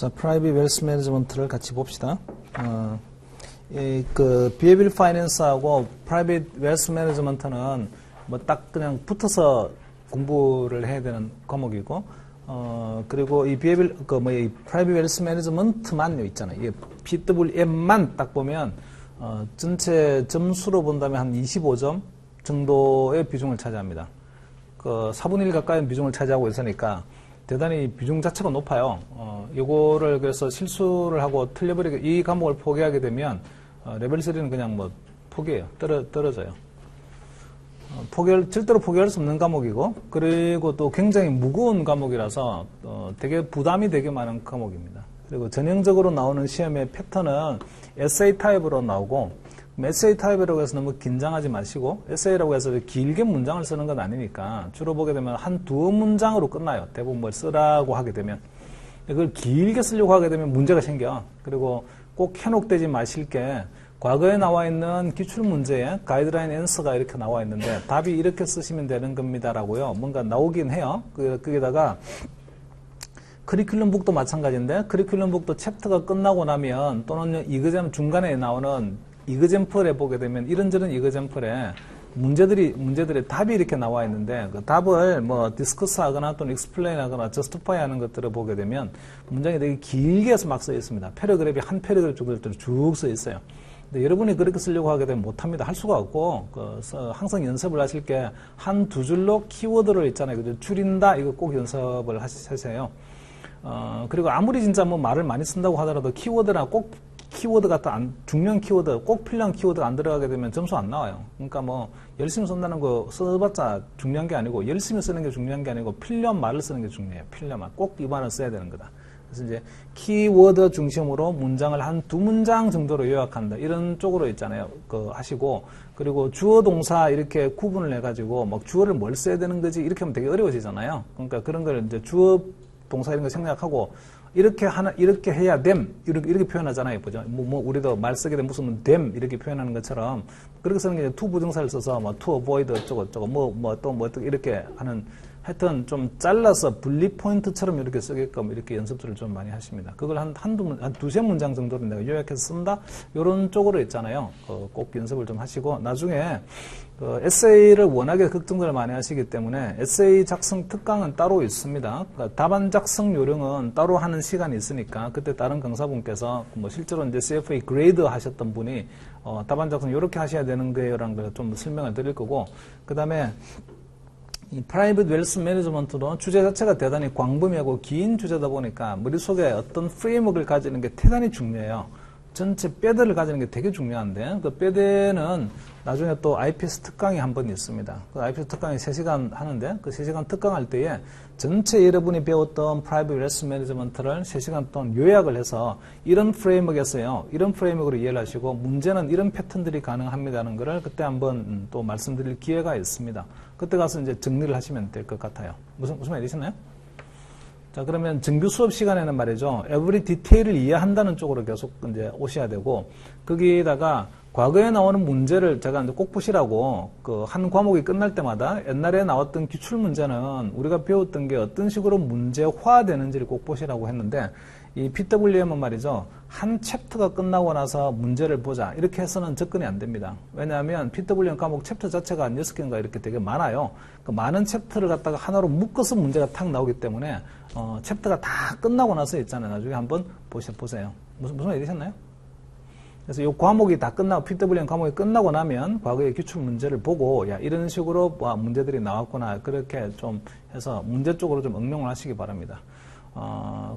자, Private Wealth Management를 같이 봅시다. Behavioral Finance하고 Private Wealth Management는 뭐 딱 그냥 붙어서 공부를 해야 되는 과목이고, 그리고 이 Behavioral, 이 Private Wealth Management만요 있잖아요. 이 PWM만 딱 보면, 전체 점수로 본다면 한 25점 정도의 비중을 차지합니다. 4분의 1 가까이 비중을 차지하고 있으니까 대단히 비중 자체가 높아요. 요거를 그래서 실수를 하고 틀려버리게, 이 과목을 포기하게 되면, 레벨 3는 그냥 뭐 포기해요. 떨어져요. 절대로 포기할 수 없는 과목이고, 그리고 또 굉장히 무거운 과목이라서, 되게 부담이 되게 많은 과목입니다. 그리고 전형적으로 나오는 시험의 패턴은 에세이 타입으로 나오고, 에세이 타입이라고 해서 너무 긴장하지 마시고, 에세이라고 해서 길게 문장을 쓰는 건 아니니까, 주로 보게 되면 한 두어 문장으로 끝나요. 대부분 뭘 쓰라고 하게 되면. 그걸 길게 쓰려고 하게 되면 문제가 생겨. 그리고 꼭 현혹되지 마실 게, 과거에 나와 있는 기출문제에 가이드라인 앤서가 이렇게 나와 있는데, 답이 이렇게 쓰시면 되는 겁니다라고요. 뭔가 나오긴 해요. 거기다가, 커리큘럼북도 마찬가지인데, 커리큘럼북도 챕터가 끝나고 나면, 또는 이그잼 중간에 나오는 이그잼플에 보게 되면 이런저런 이그잼플에 문제들의 답이 이렇게 나와 있는데, 그 답을 뭐 디스커스 하거나 또는 익스플레인 하거나 저스티파이 하는 것들을 보게 되면 문장이 되게 길게 해서 막 써 있습니다. 패러그래프이 한 패러그래프 정도 쭉 써 있어요. 근데 여러분이 그렇게 쓰려고 하게 되면 못합니다. 할 수가 없고, 항상 연습을 하실 게 한 두 줄로 키워드를 있잖아요. 그죠? 줄인다, 이거 꼭 연습을 하세요. 그리고 아무리 진짜 뭐 말을 많이 쓴다고 하더라도 키워드나 꼭 키워드가 중요한 키워드, 꼭 필요한 키워드가 안 들어가게 되면 점수 안 나와요. 그러니까 뭐 열심히 쓴다는 거 써봤자 중요한 게 아니고, 열심히 쓰는 게 중요한 게 아니고 필요한 말을 쓰는 게 중요해요. 필요한 말. 꼭 이 말을 써야 되는 거다. 그래서 이제 키워드 중심으로 문장을 한 두 문장 정도로 요약한다. 이런 쪽으로 있잖아요. 하시고, 그리고 주어 동사 이렇게 구분을 해가지고 막 주어를 뭘 써야 되는 거지 이렇게 하면 되게 어려워지잖아요. 그러니까 그런 걸 이제 주어 동사 이런 거 생략하고, 이렇게 해야 됨. 이렇게 표현하잖아요. 보죠. 우리도 말 쓰게 되면 무슨 됨. 이렇게 표현하는 것처럼, 그렇게 쓰는 게 to 부정사를 써서, to avoid, 어쩌고, 이렇게 하는, 하여튼 좀 잘라서 분리 포인트처럼 이렇게 쓰게끔 이렇게 연습들을 좀 많이 하십니다. 그걸 한 두세 문장 정도로 내가 요약해서 쓴다? 요런 쪽으로 있잖아요. 꼭 연습을 좀 하시고, 나중에, 에세이를 워낙에 걱정을 많이 하시기 때문에 에세이 작성 특강은 따로 있습니다. 그러니까 답안 작성 요령은 따로 하는 시간이 있으니까, 그때 다른 강사분께서 뭐 실제로 이제 CFA 그레이드 하셨던 분이 답안 작성 이렇게 하셔야 되는 거예요라는 걸 좀 설명을 드릴 거고, 그 다음에 이 프라이빗 웰스 매니지먼트도 주제 자체가 대단히 광범위하고 긴 주제다 보니까 머릿속에 어떤 프레임워크를 가지는 게 대단히 중요해요. 전체 뼈대를 가지는 게 되게 중요한데, 그 뼈대는 나중에 또 IPS 특강이 한 번 있습니다. 그 IPS 특강이 3시간 하는데, 그 3시간 특강할 때에 전체 여러분이 배웠던 프라이빗 웰스 매니지먼트를 3시간 동안 요약을 해서 이런 프레임워크에서요, 이런 프레임워크로 이해를 하시고, 문제는 이런 패턴들이 가능합니다는 거를 그때 한번 또 말씀드릴 기회가 있습니다. 그때 가서 이제 정리를 하시면 될 것 같아요. 무슨 말이셨나요? 자, 그러면 정규 수업 시간에는 말이죠, 에브리 디테일을 이해한다는 쪽으로 계속 이제 오셔야 되고, 거기에다가 과거에 나오는 문제를 제가 이제 꼭 보시라고, 한 과목이 끝날 때마다 옛날에 나왔던 기출 문제는 우리가 배웠던 게 어떤 식으로 문제화되는지를 꼭 보시라고 했는데, 이 PWM은 말이죠, 한 챕터가 끝나고 나서 문제를 보자, 이렇게 해서는 접근이 안 됩니다. 왜냐하면 PWM 과목 챕터 자체가 한 6개인가 이렇게 되게 많아요. 그 많은 챕터를 갖다가 하나로 묶어서 문제가 탁 나오기 때문에, 챕터가 다 끝나고 나서 있잖아요. 나중에 한번 보세요. 무슨 말 되셨나요? 그래서 이 과목이 다 끝나고, PWM 과목이 끝나고 나면 과거의 기출 문제를 보고, 야, 이런 식으로 문제들이 나왔구나, 그렇게 좀 해서 문제 쪽으로 좀 응용을 하시기 바랍니다.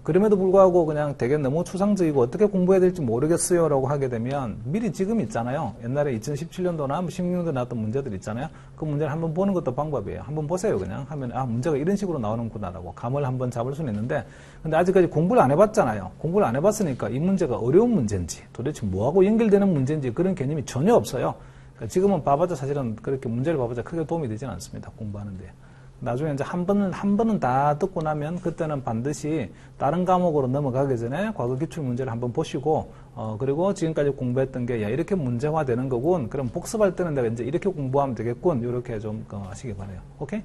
그럼에도 불구하고 그냥 되게 너무 추상적이고 어떻게 공부해야 될지 모르겠어요 라고 하게 되면, 미리 지금 있잖아요. 옛날에 2017년도나 16년도에 나왔던 문제들 있잖아요. 그 문제를 한번 보는 것도 방법이에요. 한번 보세요. 그냥 하면, 문제가 이런 식으로 나오는구나 라고 감을 한번 잡을 수는 있는데, 근데 아직까지 공부를 안 해봤잖아요. 공부를 안 해봤으니까 이 문제가 어려운 문제인지, 도대체 뭐하고 연결되는 문제인지 그런 개념이 전혀 없어요. 그러니까 지금은 봐봤자 사실은 그렇게 문제를 봐봤자 크게 도움이 되지는 않습니다. 공부하는데. 나중에 이제 한 번은 다 듣고 나면 그때는 반드시 다른 과목으로 넘어가기 전에 과거 기출 문제를 한번 보시고, 그리고 지금까지 공부했던 게, 야, 이렇게 문제화 되는 거군. 그럼 복습할 때는 내가 이제 이렇게 공부하면 되겠군. 이렇게 좀 하시기 바래요. 오케이?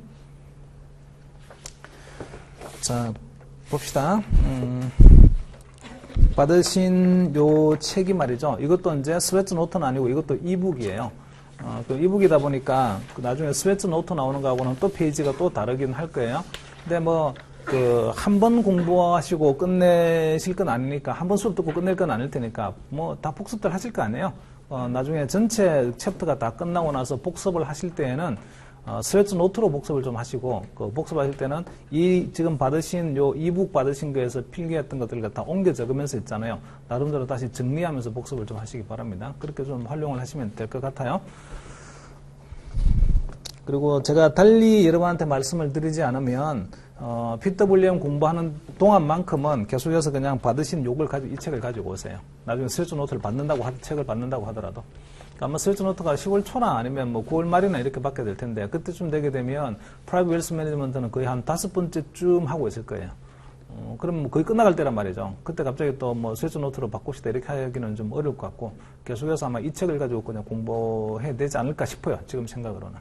자, 봅시다. 받으신 요 책이 말이죠. 이것도 이제 스웨트 노트는 아니고 이것도 이북이에요. 그 이북이다 보니까 나중에 스웨트 노트 나오는 거하고는 또 페이지가 또 다르긴 할 거예요. 근데 뭐 한 번 공부하시고 끝내실 건 아니니까, 한 번 수업 듣고 끝낼 건 아닐 테니까 뭐 다 복습들 하실 거 아니에요. 나중에 전체 챕터가 다 끝나고 나서 복습을 하실 때에는 스웨트 노트로 복습을 좀 하시고, 그 복습하실 때는 이 지금 받으신 요 이북 받으신 거에서 필기했던 것들을 다 옮겨 적으면서 있잖아요. 나름대로 다시 정리하면서 복습을 좀 하시기 바랍니다. 그렇게 좀 활용을 하시면 될 것 같아요. 그리고 제가 달리 여러분한테 말씀을 드리지 않으면 PWM 공부하는 동안만큼은 계속해서 그냥 받으신 요걸 가지고 이 책을 가지고 오세요. 나중에 스웨트 노트를 받는다고 책을 받는다고 하더라도. 아마 스웨트 노트가 10월 초나 아니면 뭐 9월 말이나 이렇게 받게 될 텐데, 그때쯤 되게 되면 프라이빗 웰스 매니지먼트는 거의 한 5번째쯤 하고 있을 거예요. 그럼 거의 끝나갈 때란 말이죠. 그때 갑자기 또 뭐 스웨트 노트로 바꾸시다 이렇게 하기는 좀 어려울 것 같고, 계속해서 아마 이 책을 가지고 그냥 공부해야 되지 않을까 싶어요. 지금 생각으로는.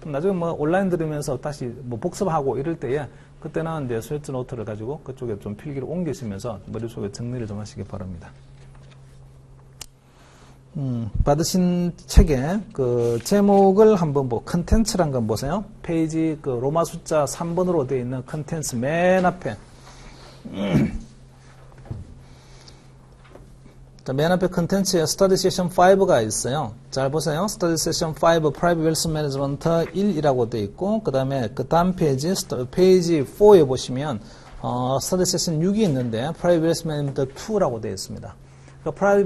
그럼 나중에 뭐 온라인 들으면서 다시 뭐 복습하고 이럴 때에 그때는 이제 스웨트 노트를 가지고 그쪽에 좀 필기를 옮기시면서 머릿속에 정리를 좀 하시기 바랍니다. 받으신 책의 그 제목을 한번 컨텐츠란 건 보세요. 페이지 그 로마 숫자 3번으로 되어 있는 컨텐츠 맨 앞에. 자, 맨 앞에 컨텐츠에 스터디 세션 5가 있어요. 잘 보세요. 스터디 세션 5 프라이빗 웰스 매니지먼트 1이라고 되어 있고, 그 다음에 그 다음 페이지 4에 보시면 스터디 세션 6이 있는데 프라이빗 웰스 매니지먼트 2라고 되어 있습니다.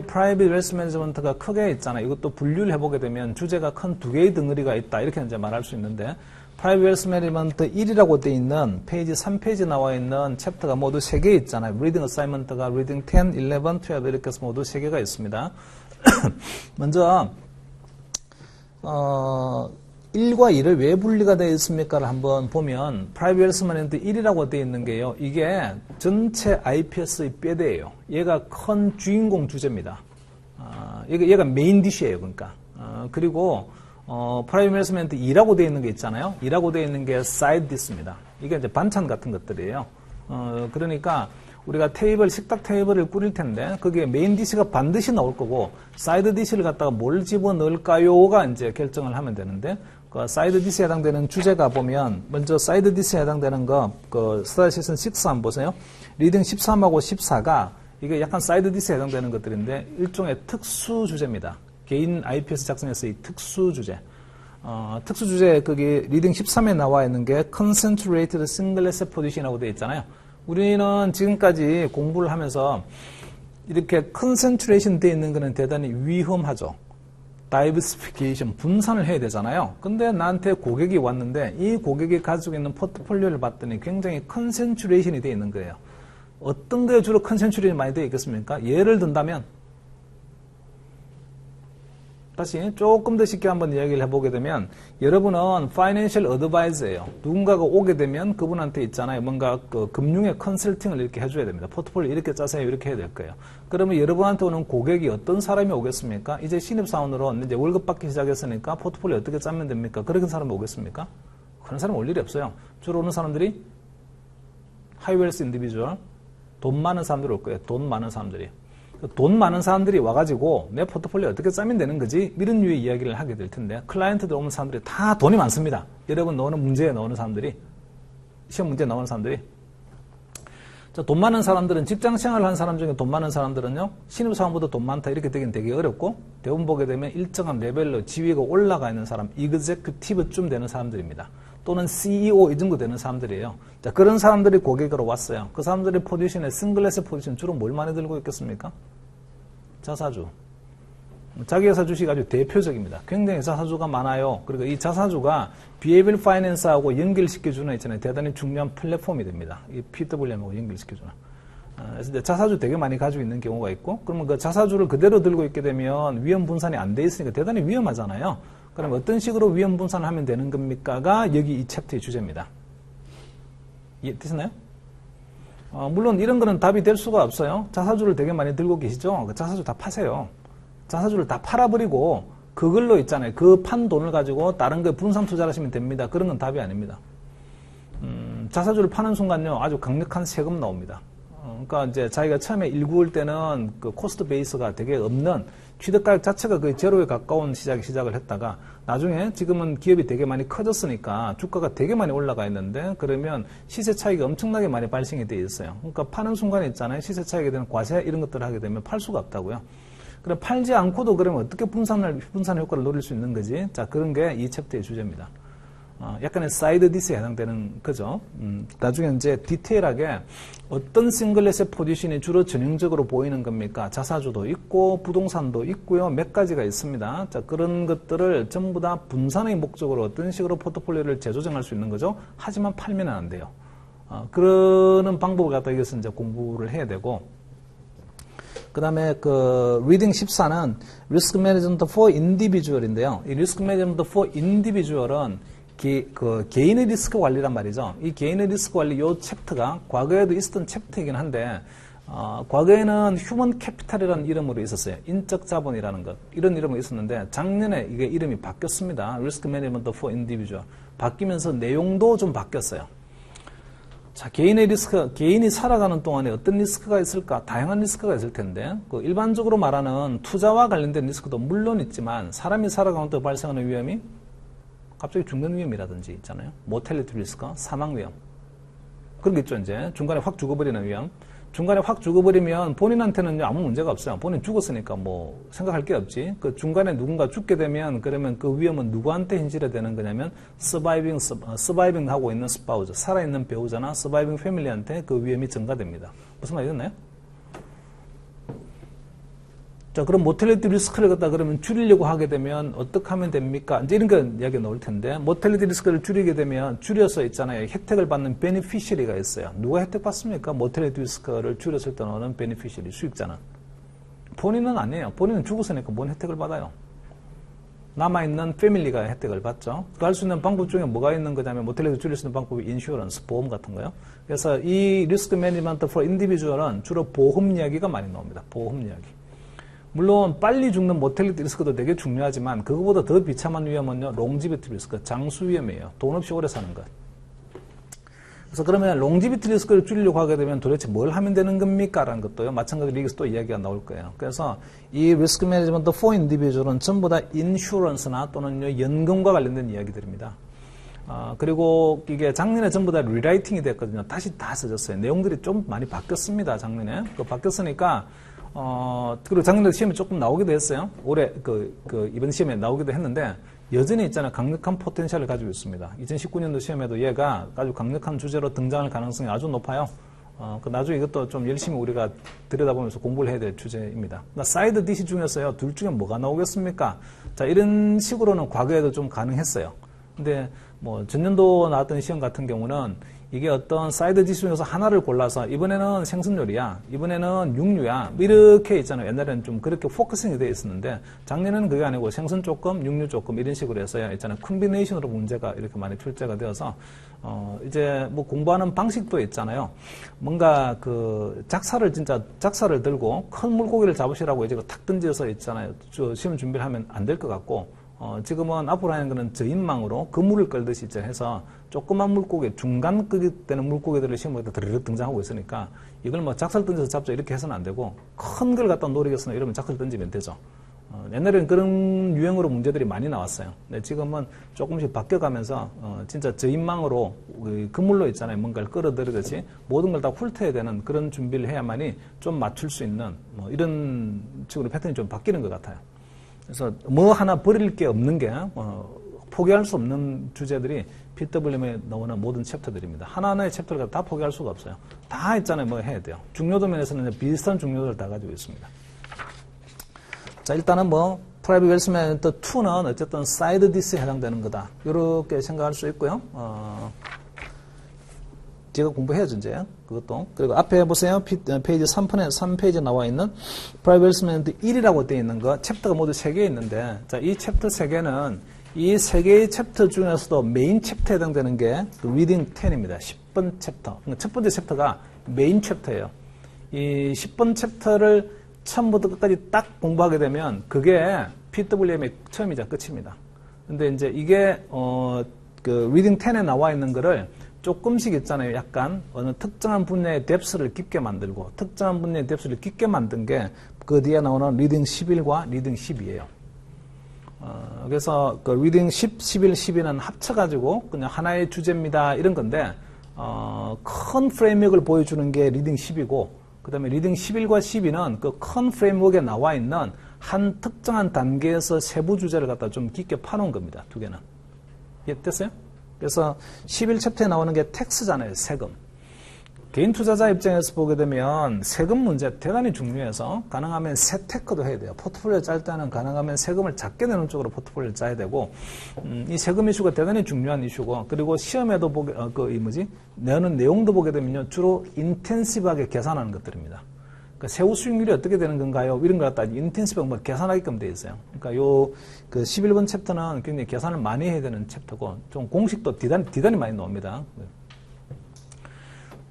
프라이빗 웰스 매니지먼트가 크게 있잖아요. 이것도 분류를 해보게 되면 주제가 큰 두 개의 덩어리가 있다, 이렇게 이제 말할 수 있는데, 프라이빗 웰스 매니지먼트 1이라고 되어 있는 페이지 3페이지 나와 있는 챕터가 모두 3개 있잖아요. 리딩 어사이먼트가 리딩 10, 11, 12 이렇게 해서 모두 3개가 있습니다. 먼저 1과 2를 왜 분리가 되어 있습니까를 한번 보면, 프라이빗 웰스 매니지먼트 1이라고 되어 있는 게요, 이게 전체 IPS의 뼈대예요. 얘가 큰 주인공 주제입니다. 얘가 메인 디시예요. 그러니까 그리고 프라이빗 웰스 매니지먼트 2라고 되어 있는 게 있잖아요. 2라고 되어 있는 게 사이드 디스입니다. 이게 이제 반찬 같은 것들이에요. 그러니까 우리가 식탁 테이블을 꾸릴 텐데, 거기에 메인 디시가 반드시 나올 거고, 사이드 디시를 갖다가 뭘 집어 넣을까요가 이제 결정을 하면 되는데, 그 사이드 디시에 해당되는 주제가 보면, 먼저 사이드 디시에 해당되는 거, 그 스터디 세션 6 한번 보세요. 리딩 13하고 14가 이게 약간 사이드 디시에 해당되는 것들인데, 일종의 특수 주제입니다. 개인 IPS 작성에서의 특수 주제. 특수 주제, 거기 리딩 13에 나와 있는 게 Concentrated Single Asset Position이라고 되어 있잖아요. 우리는 지금까지 공부를 하면서 이렇게 컨센트레이션 되어 있는 거는 대단히 위험하죠. 다이버시피케이션, 분산을 해야 되잖아요. 근데 나한테 고객이 왔는데 이 고객이 가지고 있는 포트폴리오를 봤더니 굉장히 컨센트레이션이 되어 있는 거예요. 어떤 거에 주로 컨센트레이션이 많이 되어 있겠습니까? 예를 든다면, 다시 조금 더 쉽게 한번 이야기를 해보게 되면, 여러분은 파이낸셜 어드바이저예요. 누군가가 오게 되면 그분한테 있잖아요. 뭔가 그 금융의 컨설팅을 이렇게 해줘야 됩니다. 포트폴리오 이렇게 짜세요. 이렇게 해야 될 거예요. 그러면 여러분한테 오는 고객이 어떤 사람이 오겠습니까? 이제 신입사원으로 이제 월급 받기 시작했으니까 포트폴리오 어떻게 짜면 됩니까? 그런 사람이 오겠습니까? 그런 사람 올 일이 없어요. 주로 오는 사람들이 하이웰스 인디비주얼, 돈 많은 사람들이 올 거예요. 돈 많은 사람들이. 돈 많은 사람들이 와가지고 내 포트폴리오 어떻게 짜면 되는 거지? 이런 류의 이야기를 하게 될 텐데, 클라이언트들 오는 사람들이 다 돈이 많습니다. 여러분 나오는 문제에 나오는 사람들이, 시험 문제에 나오는 사람들이. 자, 돈 많은 사람들은, 직장 생활을 한 사람 중에 돈 많은 사람들은요, 신입사원보다 돈 많다 이렇게 되긴 되게 어렵고, 대부분 보게 되면 일정한 레벨로 지위가 올라가 있는 사람, 이그제큐티브쯤 되는 사람들입니다. 또는 CEO 이 정도 되는 사람들이에요. 자, 그런 사람들이 고객으로 왔어요. 그 사람들의 포지션에 싱글레스 포지션 주로 뭘 많이 들고 있겠습니까? 자사주. 자기 회사 주식이 아주 대표적입니다. 굉장히 자사주가 많아요. 그리고 이 자사주가 비헤이비얼 파이낸스하고 연결시켜주는 있잖아요. 대단히 중요한 플랫폼이 됩니다. 이 PWM하고 연결시켜주는. 그래서 이제 자사주 되게 많이 가지고 있는 경우가 있고, 그러면 그 자사주를 그대로 들고 있게 되면 위험 분산이 안 돼 있으니까 대단히 위험하잖아요. 그럼 어떤 식으로 위험 분산을 하면 되는 겁니까가 여기 이 챕터의 주제입니다. 이해되시나요? 물론 이런 거는 답이 될 수가 없어요. 자사주를 되게 많이 들고 계시죠? 그 자사주 다 파세요. 자사주를 다 팔아버리고 그걸로 있잖아요. 그 판 돈을 가지고 다른 거에 분산 투자를 하시면 됩니다. 그런 건 답이 아닙니다. 자사주를 파는 순간요, 아주 강력한 세금 나옵니다. 그러니까 이제 자기가 처음에 일구일 때는 그 코스트 베이스가 되게 없는 취득 가격 자체가 거의 제로에 가까운 시작을 했다가 나중에 지금은 기업이 되게 많이 커졌으니까 주가가 되게 많이 올라가 있는데 그러면 시세 차익이 엄청나게 많이 발생이 돼 있어요. 그러니까 파는 순간에 있잖아요. 시세 차익에 대한 과세 이런 것들을 하게 되면 팔 수가 없다고요. 그럼 팔지 않고도 그러면 어떻게 분산 효과를 노릴 수 있는 거지? 자, 그런 게 이 챕터의 주제입니다. 약간의 사이드 디스에 해당되는 거죠. 나중에 이제 디테일하게 어떤 싱글렛의 포지션이 주로 전형적으로 보이는 겁니까? 자사주도 있고 부동산도 있고요. 몇 가지가 있습니다. 자, 그런 것들을 전부 다 분산의 목적으로 어떤 식으로 포트폴리오를 재조정할 수 있는 거죠. 하지만 팔면 안 돼요. 그러는 방법을 갖다 이것은 이제 공부를 해야 되고, 그 다음에 그 리딩 14는 Risk Management for Individual인데요. 이 Risk Management for Individual은 개인의 리스크 관리란 말이죠. 이 개인의 리스크 관리 요 챕터가 과거에도 있었던 챕터이긴 한데, 과거에는 휴먼 캐피탈이라는 이름으로 있었어요. 인적 자본이라는 것. 이런 이름으로 있었는데, 작년에 이게 이름이 바뀌었습니다. Risk Management for Individual. 바뀌면서 내용도 좀 바뀌었어요. 자, 개인의 리스크, 개인이 살아가는 동안에 어떤 리스크가 있을까? 다양한 리스크가 있을 텐데, 그 일반적으로 말하는 투자와 관련된 리스크도 물론 있지만, 사람이 살아가는 동안 발생하는 위험이 갑자기 죽는 위험이라든지 있잖아요. 모텔리티 리스크, 사망 위험. 그런 게 있죠, 이제. 중간에 확 죽어버리는 위험. 중간에 확 죽어버리면 본인한테는 아무 문제가 없어요. 본인 죽었으니까 뭐 생각할 게 없지. 그 중간에 누군가 죽게 되면 그러면 그 위험은 누구한테 현실이 되는 거냐면 서바이빙 하고 있는 스파우즈, 살아있는 배우자나 서바이빙 패밀리한테 그 위험이 증가됩니다. 무슨 말이겠나요? 자, 그럼 모텔리티 리스크를 갖다 그러면 줄이려고 하게 되면 어떻게 하면 됩니까? 이제 이런 거 이야기가 나올 텐데, 모텔리티 리스크를 줄이게 되면 줄여서 있잖아요. 혜택을 받는 베니피셔리가 있어요. 누가 혜택 받습니까? 모텔리티 리스크를 줄였을 때 나오는 베니피셔리, 수익자는. 본인은 아니에요. 본인은 죽었으니까 뭔 혜택을 받아요? 남아있는 패밀리가 혜택을 받죠. 그 할 수 있는 방법 중에 뭐가 있는 거냐면, 모텔리티 줄일 수 있는 방법이 인슈런스, 보험 같은 거요. 그래서 이 리스크 매니지먼트 for 인디비주얼은 주로 보험 이야기가 많이 나옵니다. 보험 이야기. 물론 빨리 죽는 모텔리티 리스크도 되게 중요하지만 그거보다 더 비참한 위험은요, 롱지비티 리스크, 장수 위험이에요. 돈 없이 오래 사는 것. 그래서 그러면 롱지비티 리스크를 줄이려고 하게 되면 도대체 뭘 하면 되는 겁니까? 라는 것도요, 마찬가지로 여기서 또 이야기가 나올 거예요. 그래서 이 리스크 매니지먼트 for 인디비주얼은 전부 다 인슈런스나 또는 연금과 관련된 이야기들입니다. 그리고 이게 작년에 전부 다 리라이팅이 됐거든요. 다시 다 써졌어요. 내용들이 좀 많이 바뀌었습니다. 작년에. 바뀌었으니까 그리고 작년에 시험에 조금 나오기도 했어요. 올해 이번 시험에 나오기도 했는데, 여전히 있잖아요. 강력한 포텐셜을 가지고 있습니다. 2019년도 시험에도 얘가 아주 강력한 주제로 등장할 가능성이 아주 높아요. 나중에 이것도 좀 열심히 우리가 들여다보면서 공부를 해야 될 주제입니다. 사이드 DC 중에서요, 둘 중에 뭐가 나오겠습니까? 자, 이런 식으로는 과거에도 좀 가능했어요. 근데 뭐 전년도 나왔던 시험 같은 경우는 이게 어떤 사이드 지수 중에서 하나를 골라서 이번에는 생선요리야, 이번에는 육류야, 이렇게 있잖아요. 옛날에는 좀 그렇게 포커싱이 되어 있었는데, 작년에는 그게 아니고 생선 조금, 육류 조금 이런 식으로 해서요, 있잖아요. 콤비네이션으로 문제가 이렇게 많이 출제가 되어서 이제 뭐 공부하는 방식도 있잖아요. 뭔가 작사를 들고 큰 물고기를 잡으시라고 이제 탁 던져서 있잖아요. 시험 준비를 하면 안 될 것 같고, 지금은 앞으로 하는 거는 저인망으로 그물을 끌듯이 이제 해서 조그만 물고기, 중간 급이 되는 물고기들을 시험에 드르륵 등장하고 있으니까 이걸 뭐 작살 던져서 잡자 이렇게 해서는 안 되고, 큰 걸 갖다 노리겠으나 이러면 작살 던지면 되죠. 옛날에는 그런 유형으로 문제들이 많이 나왔어요. 근데 지금은 조금씩 바뀌어가면서 진짜 저인망으로 그물로 있잖아요. 뭔가를 끌어들이듯이 모든 걸 다 훑어야 되는 그런 준비를 해야만이 좀 맞출 수 있는 뭐 이런 식으로 패턴이 좀 바뀌는 것 같아요. 그래서 뭐 하나 버릴 게 없는 게 포기할 수 없는 주제들이 PWM에 나오는 모든 챕터들입니다. 하나하나의 챕터를 다 포기할 수가 없어요. 다 있잖아요. 뭐 해야 돼요. 중요도 면에서는 비슷한 중요도를 다 가지고 있습니다. 자, 일단은 프라이빗 웰스 매니지먼트 2는 어쨌든 사이드 디스에 해당되는 거다. 이렇게 생각할 수 있고요. 제가 공부해야죠, 이제. 그것도. 그리고 앞에 보세요. 페이지 3페이지에 나와 있는 프라이빗 웰스 매니지먼트 1이라고 되어 있는 거, 챕터가 모두 3개 있는데, 자, 이 챕터 3개는 이 3개의 챕터 중에서도 메인 챕터에 해당되는 게 리딩 10입니다. 10번 챕터. 첫 번째 챕터가 메인 챕터예요. 이 10번 챕터를 처음부터 끝까지 딱 공부하게 되면 그게 PWM의 처음이자 끝입니다. 근데 이제 이게 리딩 10에 나와 있는 거를 조금씩 있잖아요. 약간 어느 특정한 분야의 뎁스를 깊게 만들고 특정한 분야의 뎁스를 깊게 만든 게 그 뒤에 나오는 리딩 11과 리딩 10이에요. 그래서 그 리딩 10, 11, 12는 합쳐가지고 그냥 하나의 주제입니다. 이런 건데 큰 프레임워크를 보여주는 게 리딩 10이고 그 다음에 리딩 11과 12는 그 큰 프레임워크에 나와 있는 한 특정한 단계에서 세부 주제를 갖다 좀 깊게 파놓은 겁니다. 두 개는. 됐어요? 그래서 11챕터에 나오는 게 텍스잖아요. 세금. 개인 투자자 입장에서 보게 되면 세금 문제 대단히 중요해서 가능하면 세테크도 해야 돼요. 포트폴리오 짤 때는 가능하면 세금을 작게 내는 쪽으로 포트폴리오를 짜야 되고 이 세금 이슈가 대단히 중요한 이슈고 그리고 시험에도 보게 내는 내용도 보게 되면요. 주로 인텐시브하게 계산하는 것들입니다. 그러니까 세후 수익률이 어떻게 되는 건가요? 이런 걸 갖다 인텐시브하게 뭐 계산하게끔 되어 있어요. 그러니까 그 11번 챕터는 굉장히 계산을 많이 해야 되는 챕터고 좀 공식도 대단히 많이 나옵니다.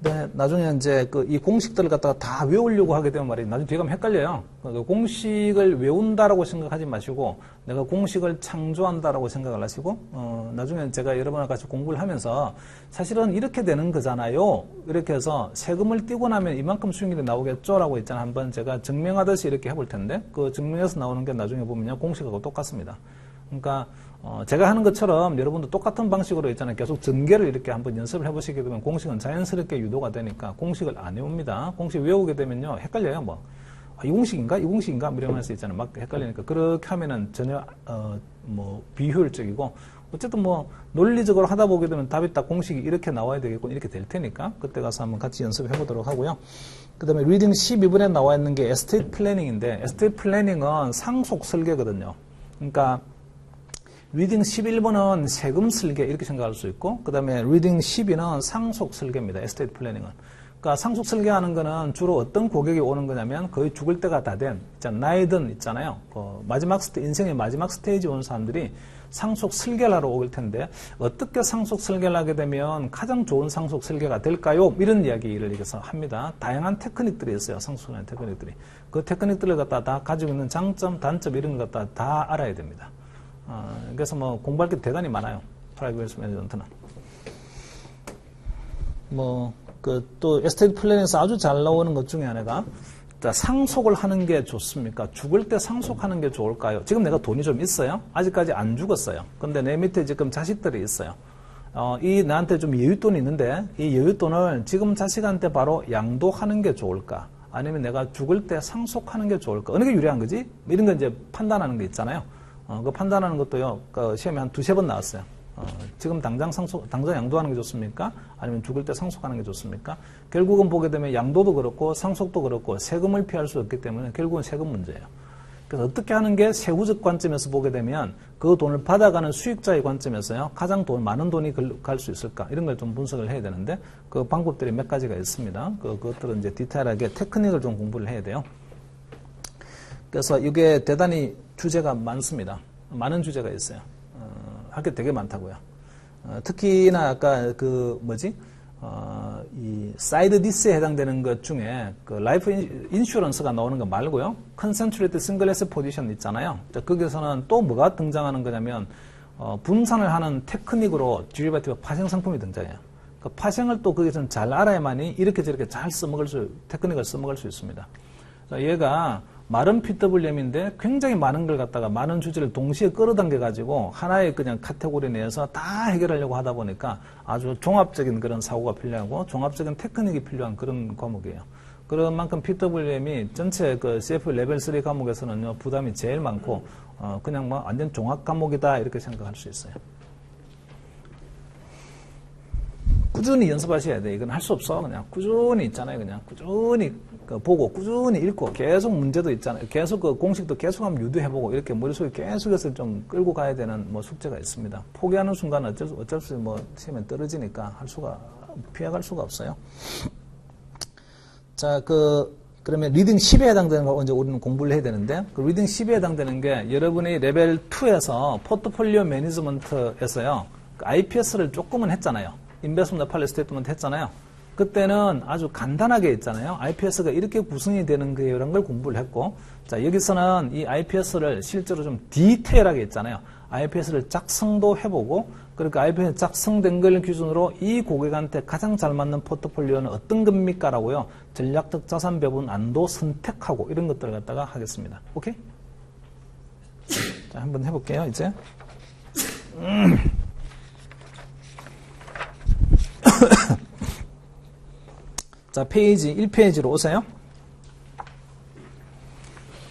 네, 나중에 이제 이 공식들을 갖다가 다 외우려고 하게 되면 말이에요. 나중에 뒤에 가면 헷갈려요. 그 공식을 외운다라고 생각하지 마시고 내가 공식을 창조한다라고 생각을 하시고 나중에 제가 여러분과 같이 공부를 하면서 사실은 이렇게 되는 거잖아요. 이렇게 해서 세금을 떼고 나면 이만큼 수익률이 나오겠죠라고 있잖아요. 한번 제가 증명하듯이 이렇게 해볼 텐데 그 증명해서 나오는 게 나중에 보면요. 공식하고 똑같습니다. 그러니까 제가 하는 것처럼 여러분도 똑같은 방식으로 있잖아요. 계속 전개를 이렇게 한번 연습을 해보시게 되면 공식은 자연스럽게 유도가 되니까 공식을 안 외웁니다. 공식 외우게 되면요. 헷갈려요. 이 공식인가? 이 공식인가? 이런 할 수 있잖아요. 막 헷갈리니까. 그렇게 하면은 전혀, 비효율적이고 어쨌든 논리적으로 하다 보게 되면 답이 딱 공식이 이렇게 나와야 되겠고 이렇게 될 테니까 그때 가서 한번 같이 연습해 보도록 하고요. 그 다음에 리딩 12번에 나와 있는 게 에스테이트 플래닝인데 에스테이트 플래닝은 상속 설계거든요. 그러니까 리딩 11번은 세금 설계 이렇게 생각할 수 있고 그 다음에 리딩 12는 상속 설계입니다. 에스테이트 플래닝은. 그러니까 상속 설계하는 거는 주로 어떤 고객이 오는 거냐면 거의 죽을 때가 다 된 나이든 있잖아요. 인생의 마지막 스테이지 온 사람들이 상속 설계를 하러 올 텐데 어떻게 상속 설계를 하게 되면 가장 좋은 상속 설계가 될까요? 이런 이야기를 여기서 합니다. 다양한 테크닉들이 있어요. 상속하는 테크닉들이. 그 테크닉들을 갖다 다 가지고 있는 장점, 단점 이런 걸 갖다 다 알아야 됩니다. 그래서 공부할 게 대단히 많아요. 프라이빗 웨alth 매니지먼트는. 또 에스테이트 플랜에서 아주 잘 나오는 것 중에 하나가 상속을 하는 게 좋습니까? 죽을 때 상속하는 게 좋을까요? 지금 내가 돈이 좀 있어요. 아직까지 안 죽었어요. 근데 내 밑에 지금 자식들이 있어요. 나한테 좀 여윳돈이 있는데 이 여윳돈을 지금 자식한테 바로 양도하는 게 좋을까? 아니면 내가 죽을 때 상속하는 게 좋을까? 어느 게 유리한 거지? 이런 거 이제 판단하는 게 있잖아요. 그 판단하는 것도요, 시험에 한 2-3번 나왔어요. 지금 당장 양도하는 게 좋습니까? 아니면 죽을 때 상속하는 게 좋습니까? 결국은 보게 되면 양도도 그렇고 상속도 그렇고 세금을 피할 수 없기 때문에 결국은 세금 문제예요. 그래서 어떻게 하는 게 세후적 관점에서 보게 되면 그 돈을 받아가는 수익자의 관점에서요, 가장 많은 돈이 갈 수 있을까? 이런 걸 좀 분석을 해야 되는데 그 방법들이 몇 가지가 있습니다. 그것들은 이제 디테일하게 테크닉을 좀 공부를 해야 돼요. 그래서 이게 대단히 주제가 많습니다. 많은 주제가 있어요. 할 게 되게 많다고요. 특히나 아까 이 사이드 디스에 해당되는 것 중에 라이프 인슈런스가 나오는 거 말고요. 컨센트레이트 싱글 에셋 포지션 있잖아요. 거기서는 또 뭐가 등장하는 거냐면 분산을 하는 테크닉으로 디리버티브 파생 상품이 등장해요. 그 파생을 또 거기서는 잘 알아야만이 이렇게 저렇게 잘 테크닉을 써먹을 수 있습니다. 얘가 마른 PWM인데 굉장히 많은 걸 갖다가 많은 주제를 동시에 끌어당겨 가지고 하나의 그냥 카테고리 내에서 다 해결하려고 하다 보니까 아주 종합적인 그런 사고가 필요하고 종합적인 테크닉이 필요한 그런 과목이에요. 그런 만큼 PWM이 전체 CF 레벨 3 과목에서는요, 부담이 제일 많고, 그냥 완전 종합 과목이다 이렇게 생각할 수 있어요. 꾸준히 연습하셔야 돼. 이건 할 수 없어. 그냥 꾸준히 있잖아요. 그냥 꾸준히 보고 꾸준히 읽고 계속 문제도 있잖아요. 계속 공식도 계속 한번 유도해보고 이렇게 머릿속에 계속해서 좀 끌고 가야 되는 숙제가 있습니다. 포기하는 순간 어쩔 수 없이 시험에 떨어지니까 피해갈 수가 없어요. 자, 그러면 리딩 10에 해당되는 걸 이제 우리는 공부를 해야 되는데, 그 리딩 10에 해당되는 게 여러분이 레벨 2에서 포트폴리오 매니지먼트에서요, IPS를 조금은 했잖아요. 인베스트먼트 팔레 스테이트먼트 했잖아요. 그때는 아주 간단하게 있잖아요. IPS가 이렇게 구성이 되는 거예요. 이런 걸 공부를 했고, 자, 여기서는 이 IPS를 실제로 좀 디테일하게 있잖아요. IPS를 작성도 해보고 그러니까 IPS 작성된 걸 기준으로 이 고객한테 가장 잘 맞는 포트폴리오는 어떤 겁니까? 라고요. 전략적 자산 배분 안도 선택하고 이런 것들을 갖다가 하겠습니다. 오케이? 자, 한번 해볼게요, 이제. 자, 페이지 1페이지로 오세요.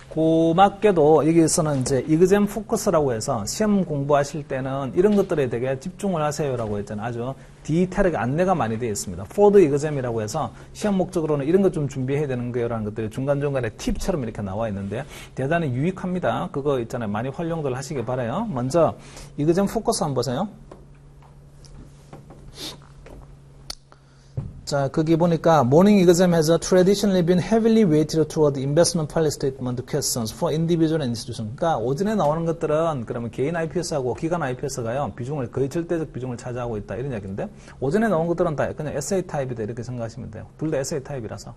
고맙게도 여기서는 이제 이그잼 포커스라고 해서 시험 공부하실 때는 이런 것들에 되게 집중을 하세요라고 했잖아요. 아주 디테일하게 안내가 많이 되어 있습니다. 포드 이그잼이라고 해서 시험 목적으로는 이런 것 좀 준비해야 되는 거요라는 것들이 중간중간에 팁처럼 이렇게 나와 있는데 대단히 유익합니다. 그거 있잖아요. 많이 활용들 하시기 바라요. 먼저 이그잼 포커스 한번 보세요. 자, 거기 보니까 morning exam has traditionally been heavily weighted toward investment policy statement questions for individual and institution. 그러니까 오전에 나오는 것들은 그러면 개인 IPS하고 기관 IPS가요 비중을 거의 절대적 비중을 차지하고 있다 이런 이야기인데 오전에 나온 것들은 다 그냥 essay 타입이다 이렇게 생각하시면 돼요. 둘 다 essay 타입이라서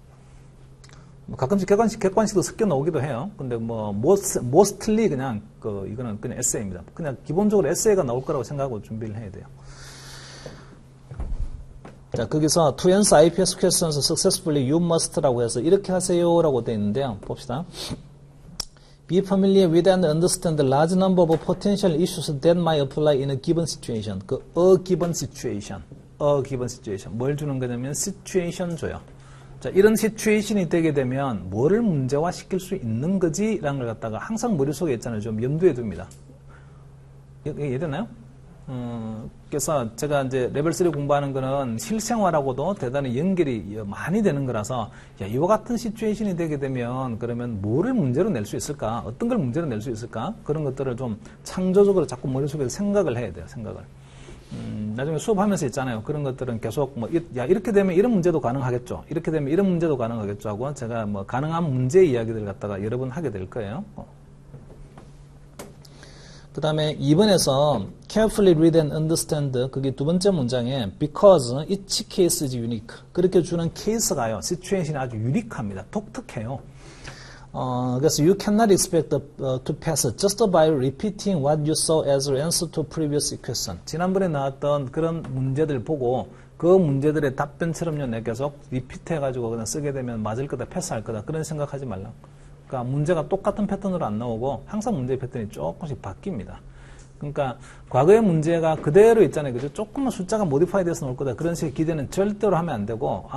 가끔씩 객관식도 섞여 나오기도 해요. 근데 뭐 mostly 그냥 이거는 그냥 essay입니다. 그냥 기본적으로 essay가 나올 거라고 생각하고 준비를 해야 돼요. 자, 거기서 to answer IPS questions successfully you must라고 해서 이렇게 하세요라고 되어 있는데요. 봅시다. Be familiar with and understand the large number of potential issues that might apply in a given situation. 그 a given situation. 뭘 주는 거냐면 situation 줘요. 자, 이런 situation이 되게 되면 뭐를 문제화 시킬 수 있는 거지? 라는 걸 갖다가 항상 머릿속에 있잖아요. 좀 염두에 둡니다. 이해되나요? 그래서 제가 이제 레벨 3 공부하는 거는 실생활하고도 대단히 연결이 많이 되는 거라서 이와 같은 시츄에이션이 되게 되면 그러면 뭐를 문제로 낼 수 있을까? 어떤 걸 문제로 낼 수 있을까? 그런 것들을 좀 창조적으로 자꾸 머릿속에서 생각을 해야 돼요. 생각을. 나중에 수업하면서 있잖아요. 그런 것들은 계속 이렇게 되면 이런 문제도 가능하겠죠. 이렇게 되면 이런 문제도 가능하겠죠 하고 제가 뭐 가능한 문제 이야기들 갖다가 여러 번 하게 될 거예요. 그 다음에 2번에서 carefully read and understand 그게 두 번째 문장에 because each case is unique 그렇게 주는 케이스가요 situation이 아주 유니크합니다. 독특해요. 그래서 you cannot expect to pass just by repeating what you saw as an answer to previous question. 지난번에 나왔던 그런 문제들 보고 그 문제들의 답변처럼요 내가 계속 리피트 해가지고 그냥 쓰게 되면 맞을 거다 패스할 거다 그런 생각하지 말라. 그러니까 문제가 똑같은 패턴으로 안 나오고 항상 문제의 패턴이 조금씩 바뀝니다. 그러니까 과거의 문제가 그대로 있잖아요. 그죠? 조금만 숫자가 모디파이 돼서 나올 거다. 그런 식의 기대는 절대로 하면 안 되고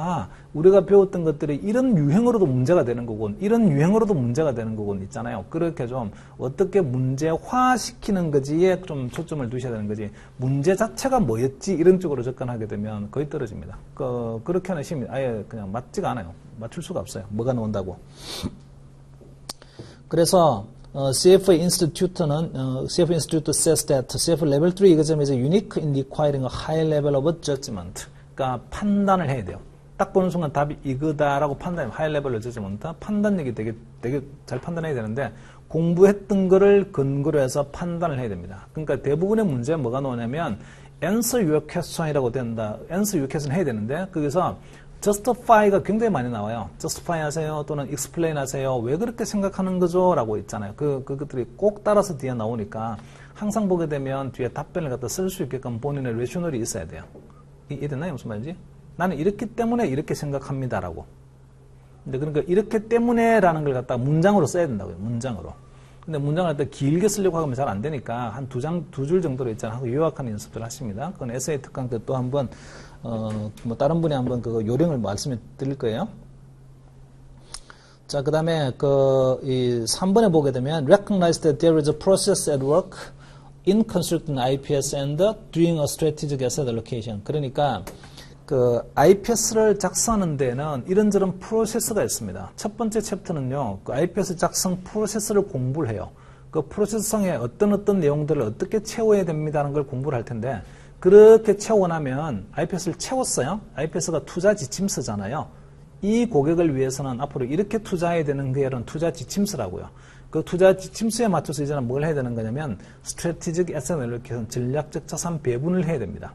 우리가 배웠던 것들이 이런 유형으로도 문제가 되는 거군. 이런 유형으로도 문제가 되는 거군 있잖아요. 그렇게 좀 어떻게 문제화시키는 거지에 좀 초점을 두셔야 되는 거지. 문제 자체가 뭐였지? 이런 쪽으로 접근하게 되면 거의 떨어집니다. 그렇게 하는 시험이 아예 그냥 맞지가 않아요. 맞출 수가 없어요. 뭐가 나온다고. 그래서 CFA Institute는 CFA Institute says that CFA Level 3 exam is unique in requiring a high level of judgment. 그러니까 판단을 해야 돼요. 딱 보는 순간 답이 이거다라고 판단하면 high level of judgment. 판단력이 되게 잘 판단해야 되는데 공부했던 거를 근거로 해서 판단을 해야 됩니다. 그러니까 대부분의 문제는 뭐가 나오냐면 answer your question이라고 된다. answer your question 해야 되는데 거기서 justify가 굉장히 많이 나와요. justify 하세요 또는 explain 하세요. 왜 그렇게 생각하는 거죠? 라고 있잖아요. 그것들이 꼭 따라서 뒤에 나오니까 항상 보게 되면 뒤에 답변을 갖다 쓸 수 있게끔 본인의 레셔널이 있어야 돼요. 이해됐나요? 무슨 말인지? 나는 이렇기 때문에 이렇게 생각합니다라고. 근데 그러니까 이렇기 때문에라는 걸 갖다 문장으로 써야 된다고요. 문장으로. 근데 문장을 갖다 길게 쓰려고 하면 잘 안 되니까 한 두 줄 정도로 있잖아요. 하고 요약하는 연습을 하십니다. 그건 에세이 특강 때 또 한번 뭐 다른 분이 한번 그 요령을 말씀해 드릴 거예요. 자, 그 다음에 이 3번에 보게 되면 recognize that there is a process at work in constructing IPS and doing a strategic asset allocation. 그러니까 IPS를 작성하는 데는 이런저런 프로세스가 있습니다. 첫 번째 챕터는요, IPS 작성 프로세스를 공부를 해요. 그 프로세스성에 어떤 내용들을 어떻게 채워야 됩니다라는 걸 공부를 할 텐데, 그렇게 채우고 나면 IPS를 채웠어요. IPS가 투자 지침서잖아요. 이 고객을 위해서는 앞으로 이렇게 투자해야 되는 게 이런 투자 지침서라고요. 그 투자 지침서에 맞춰서 이제는 뭘 해야 되는 거냐면 Strategic Asset Allocation, 전략적 자산 배분을 해야 됩니다.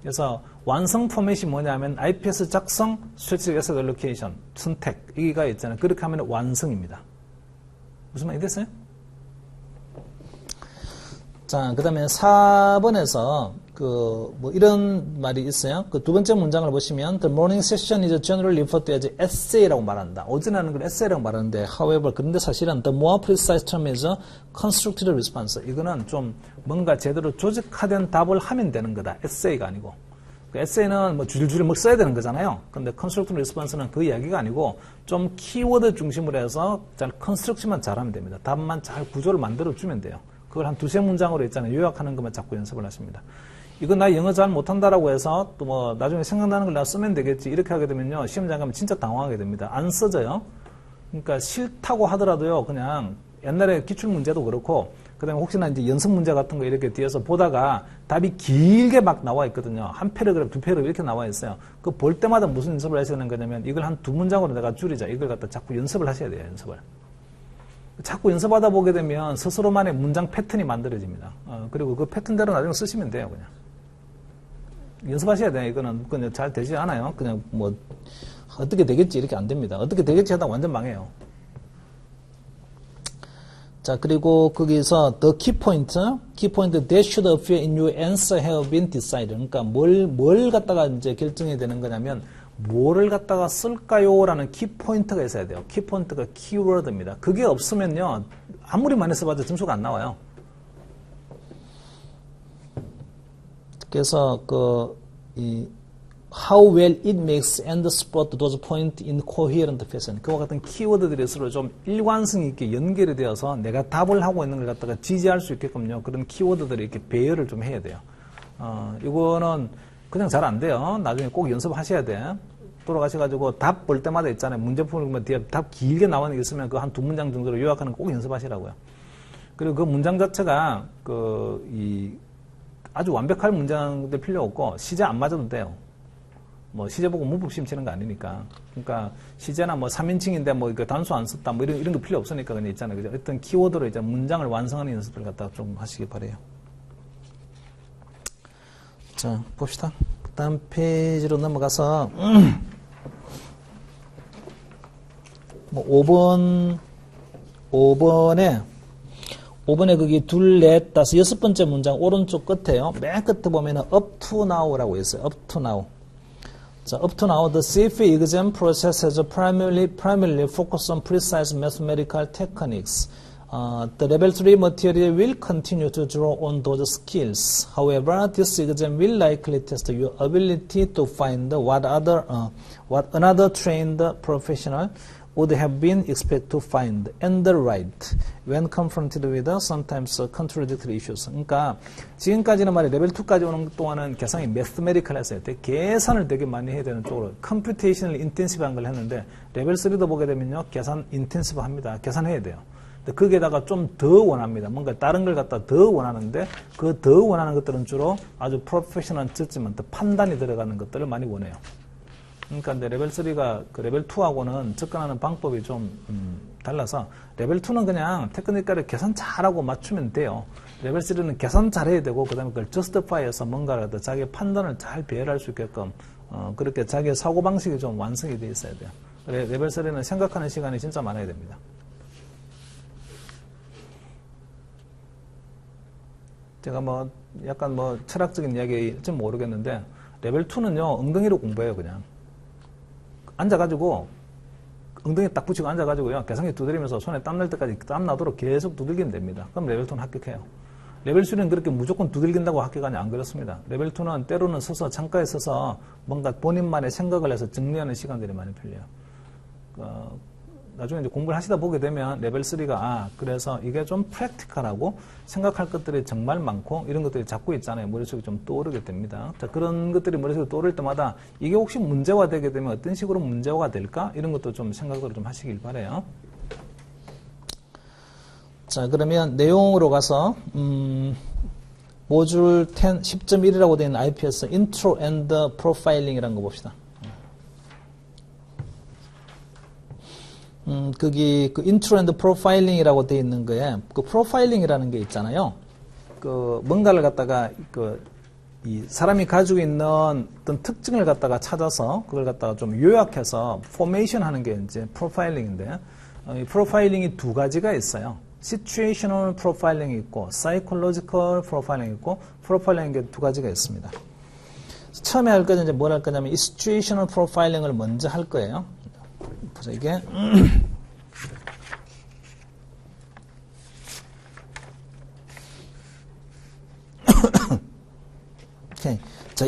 그래서 완성 포맷이 뭐냐면 IPS 작성, Strategic Asset Allocation, 선택, 이게가 있잖아요. 그렇게 하면 완성입니다. 무슨 말이 됐어요? 자, 그 다음에 4번에서 뭐 이런 말이 있어요. 그 두 번째 문장을 보시면 The morning session is generally referred to as essay라고 말한다. 오전에는 걸 essay라고 말하는데 however, 그런데 사실은 the more precise term is constructed response. 이거는 좀 뭔가 제대로 조직화된 답을 하면 되는 거다. essay가 아니고. 그 essay는 뭐 줄줄이 뭐 써야 되는 거잖아요. 근데 constructed response는 그 이야기가 아니고 좀 키워드 중심으로 해서 잘 construction만 잘하면 됩니다. 답만 잘 구조를 만들어주면 돼요. 그걸 한 두세 문장으로 있잖아요. 요약하는 것만 자꾸 연습을 하십니다. 이건 나 영어 잘 못한다라고 해서 또 뭐 나중에 생각나는 걸 내가 쓰면 되겠지 이렇게 하게 되면요. 시험장 가면 진짜 당황하게 됩니다. 안 써져요. 그러니까 싫다고 하더라도요. 그냥 옛날에 기출문제도 그렇고 그 다음에 혹시나 이제 연습 문제 같은 거 이렇게 뒤에서 보다가 답이 길게 막 나와 있거든요. 한 패러그래프, 두 패러그래프 이렇게 나와 있어요. 그 볼 때마다 무슨 연습을 하셔야 되는 거냐면 이걸 한 두 문장으로 내가 줄이자. 이걸 갖다 자꾸 연습을 하셔야 돼요. 연습을. 자꾸 연습하다 보게 되면 스스로만의 문장 패턴이 만들어집니다. 그리고 그 패턴대로 나중에 쓰시면 돼요, 그냥. 연습하셔야 돼요. 이거는 그냥 잘 되지 않아요. 그냥 뭐, 어떻게 되겠지, 이렇게 안 됩니다. 어떻게 되겠지 하다 완전 망해요. 자, 그리고 거기서 the key point that should appear in your answer have been decided. 그러니까 뭘 갖다가 이제 결정이 되는 거냐면, 뭐를 갖다가 쓸까요? 라는 키포인트가 있어야 돼요. 키포인트가 키워드입니다. 그게 없으면요, 아무리 많이 써봐도 점수가 안 나와요. 그래서, how well it makes and spot those points in coherent fashion. 그와 같은 키워드들이 서로 좀 일관성 있게 연결이 되어서 내가 답을 하고 있는 걸 갖다가 지지할 수 있게끔요, 그런 키워드들이 이렇게 배열을 좀 해야 돼요. 이거는 그냥 잘 안 돼요. 나중에 꼭 연습하셔야 돼. 돌아가셔가지고 답 볼 때마다 있잖아요. 문제 풀면 뒤에 답 길게 나오는 게 있으면 그 한 두 문장 정도로 요약하는 거 꼭 연습하시라고요. 그리고 그 문장 자체가 아주 완벽할 문장들 필요 없고 시제 안 맞아도 돼요. 뭐 시제 보고 문법 시험 치는 거 아니니까. 그러니까 시제나 뭐 3인칭인데 뭐 단수 안 썼다 뭐 이런 거 필요 없으니까 그냥 있잖아요. 그죠? 어떤 키워드로 이제 문장을 완성하는 연습을 갖다가 좀 하시기 바래요. 자, 봅시다. 다음 페이지로 넘어가서 뭐 5번에 거기 둘, 넷, 다섯, 여섯 번째 문장 오른쪽 끝에요. 맨 끝에 보면은 up to now라고 있어요. up to now. 자, up to now, the CFA exam process has primarily focused on precise mathematical techniques. The level 3 material will continue to draw on those skills. However, this exam will likely test your ability to find what another trained professional would have been expected to find and write when confronted with sometimes contradictory issues. 그러니까 지금까지는 말이야 레벨 2까지 오는 동안은 계산이 매스메리컬했어요. 계산을 되게 많이 해야 되는 쪽으로 컴퓨테이셔널 인텐시브한 걸 했는데 레벨 3도 보게 되면요 계산 인텐시브합니다. 계산해야 돼요. 거기에다가 좀 더 원합니다. 뭔가 다른 걸 갖다 더 원하는데 그 더 원하는 것들은 주로 아주 프로페셔널 저지먼트 판단이 들어가는 것들을 많이 원해요. 그러니까 이제 레벨 3가 그 레벨 2하고는 접근하는 방법이 좀 달라서 레벨 2는 그냥 테크니컬을 계산 잘하고 맞추면 돼요. 레벨 3는 계산 잘해야 되고 그다음에 그걸 저스티파이해서 뭔가를 자기의 판단을 잘 배열할 수 있게끔 그렇게 자기의 사고방식이 좀 완성이 되어 있어야 돼요. 레벨 3는 생각하는 시간이 진짜 많아야 됩니다. 제가 뭐 약간 뭐 철학적인 이야기일지 모르겠는데 레벨 2는요 엉덩이로 공부해요. 그냥 앉아가지고 엉덩이 딱 붙이고 앉아가지고요 계산기 두드리면서 손에 땀 날 때까지 땀 나도록 계속 두들기면 됩니다. 그럼 레벨 2는 합격해요. 레벨 3는 그렇게 무조건 두들긴다고 합격하니 안 그렇습니다. 레벨 2는 때로는 서서 창가에 서서 뭔가 본인만의 생각을 해서 정리하는 시간들이 많이 필요해요. 나중에 이제 공부를 하시다 보게 되면 레벨 3가 그래서 이게 좀 프랙티컬하고 생각할 것들이 정말 많고 이런 것들이 자꾸 있잖아요. 머릿속에 좀 떠오르게 됩니다. 자, 그런 것들이 머릿속에 떠오를 때마다 이게 혹시 문제화 되게 되면 어떤 식으로 문제화가 될까? 이런 것도 좀 생각을 좀 하시길 바라요. 자, 그러면 내용으로 가서 모듈 10, 10.1이라고 되어 있는 IPS Intro and Profiling이라는 거 봅시다. 거기 그 Intro and Profiling이라고 되어 있는 거에 그 Profiling이라는 게 있잖아요. 그 뭔가를 갖다가 이 사람이 가지고 있는 어떤 특징을 갖다가 찾아서 그걸 갖다가 좀 요약해서 포메이션 하는 게 이제 프로파일링인데 이 프로파일링이 두 가지가 있어요. situational 프로파일링이 있고 psychological 프로파일링이 있고 프로파일링 게 두 가지가 있습니다. 처음에 할 거는 이제 뭘 할 거냐면 이 situational 프로파일링을 먼저 할 거예요. 보자 이게 오케이. 자,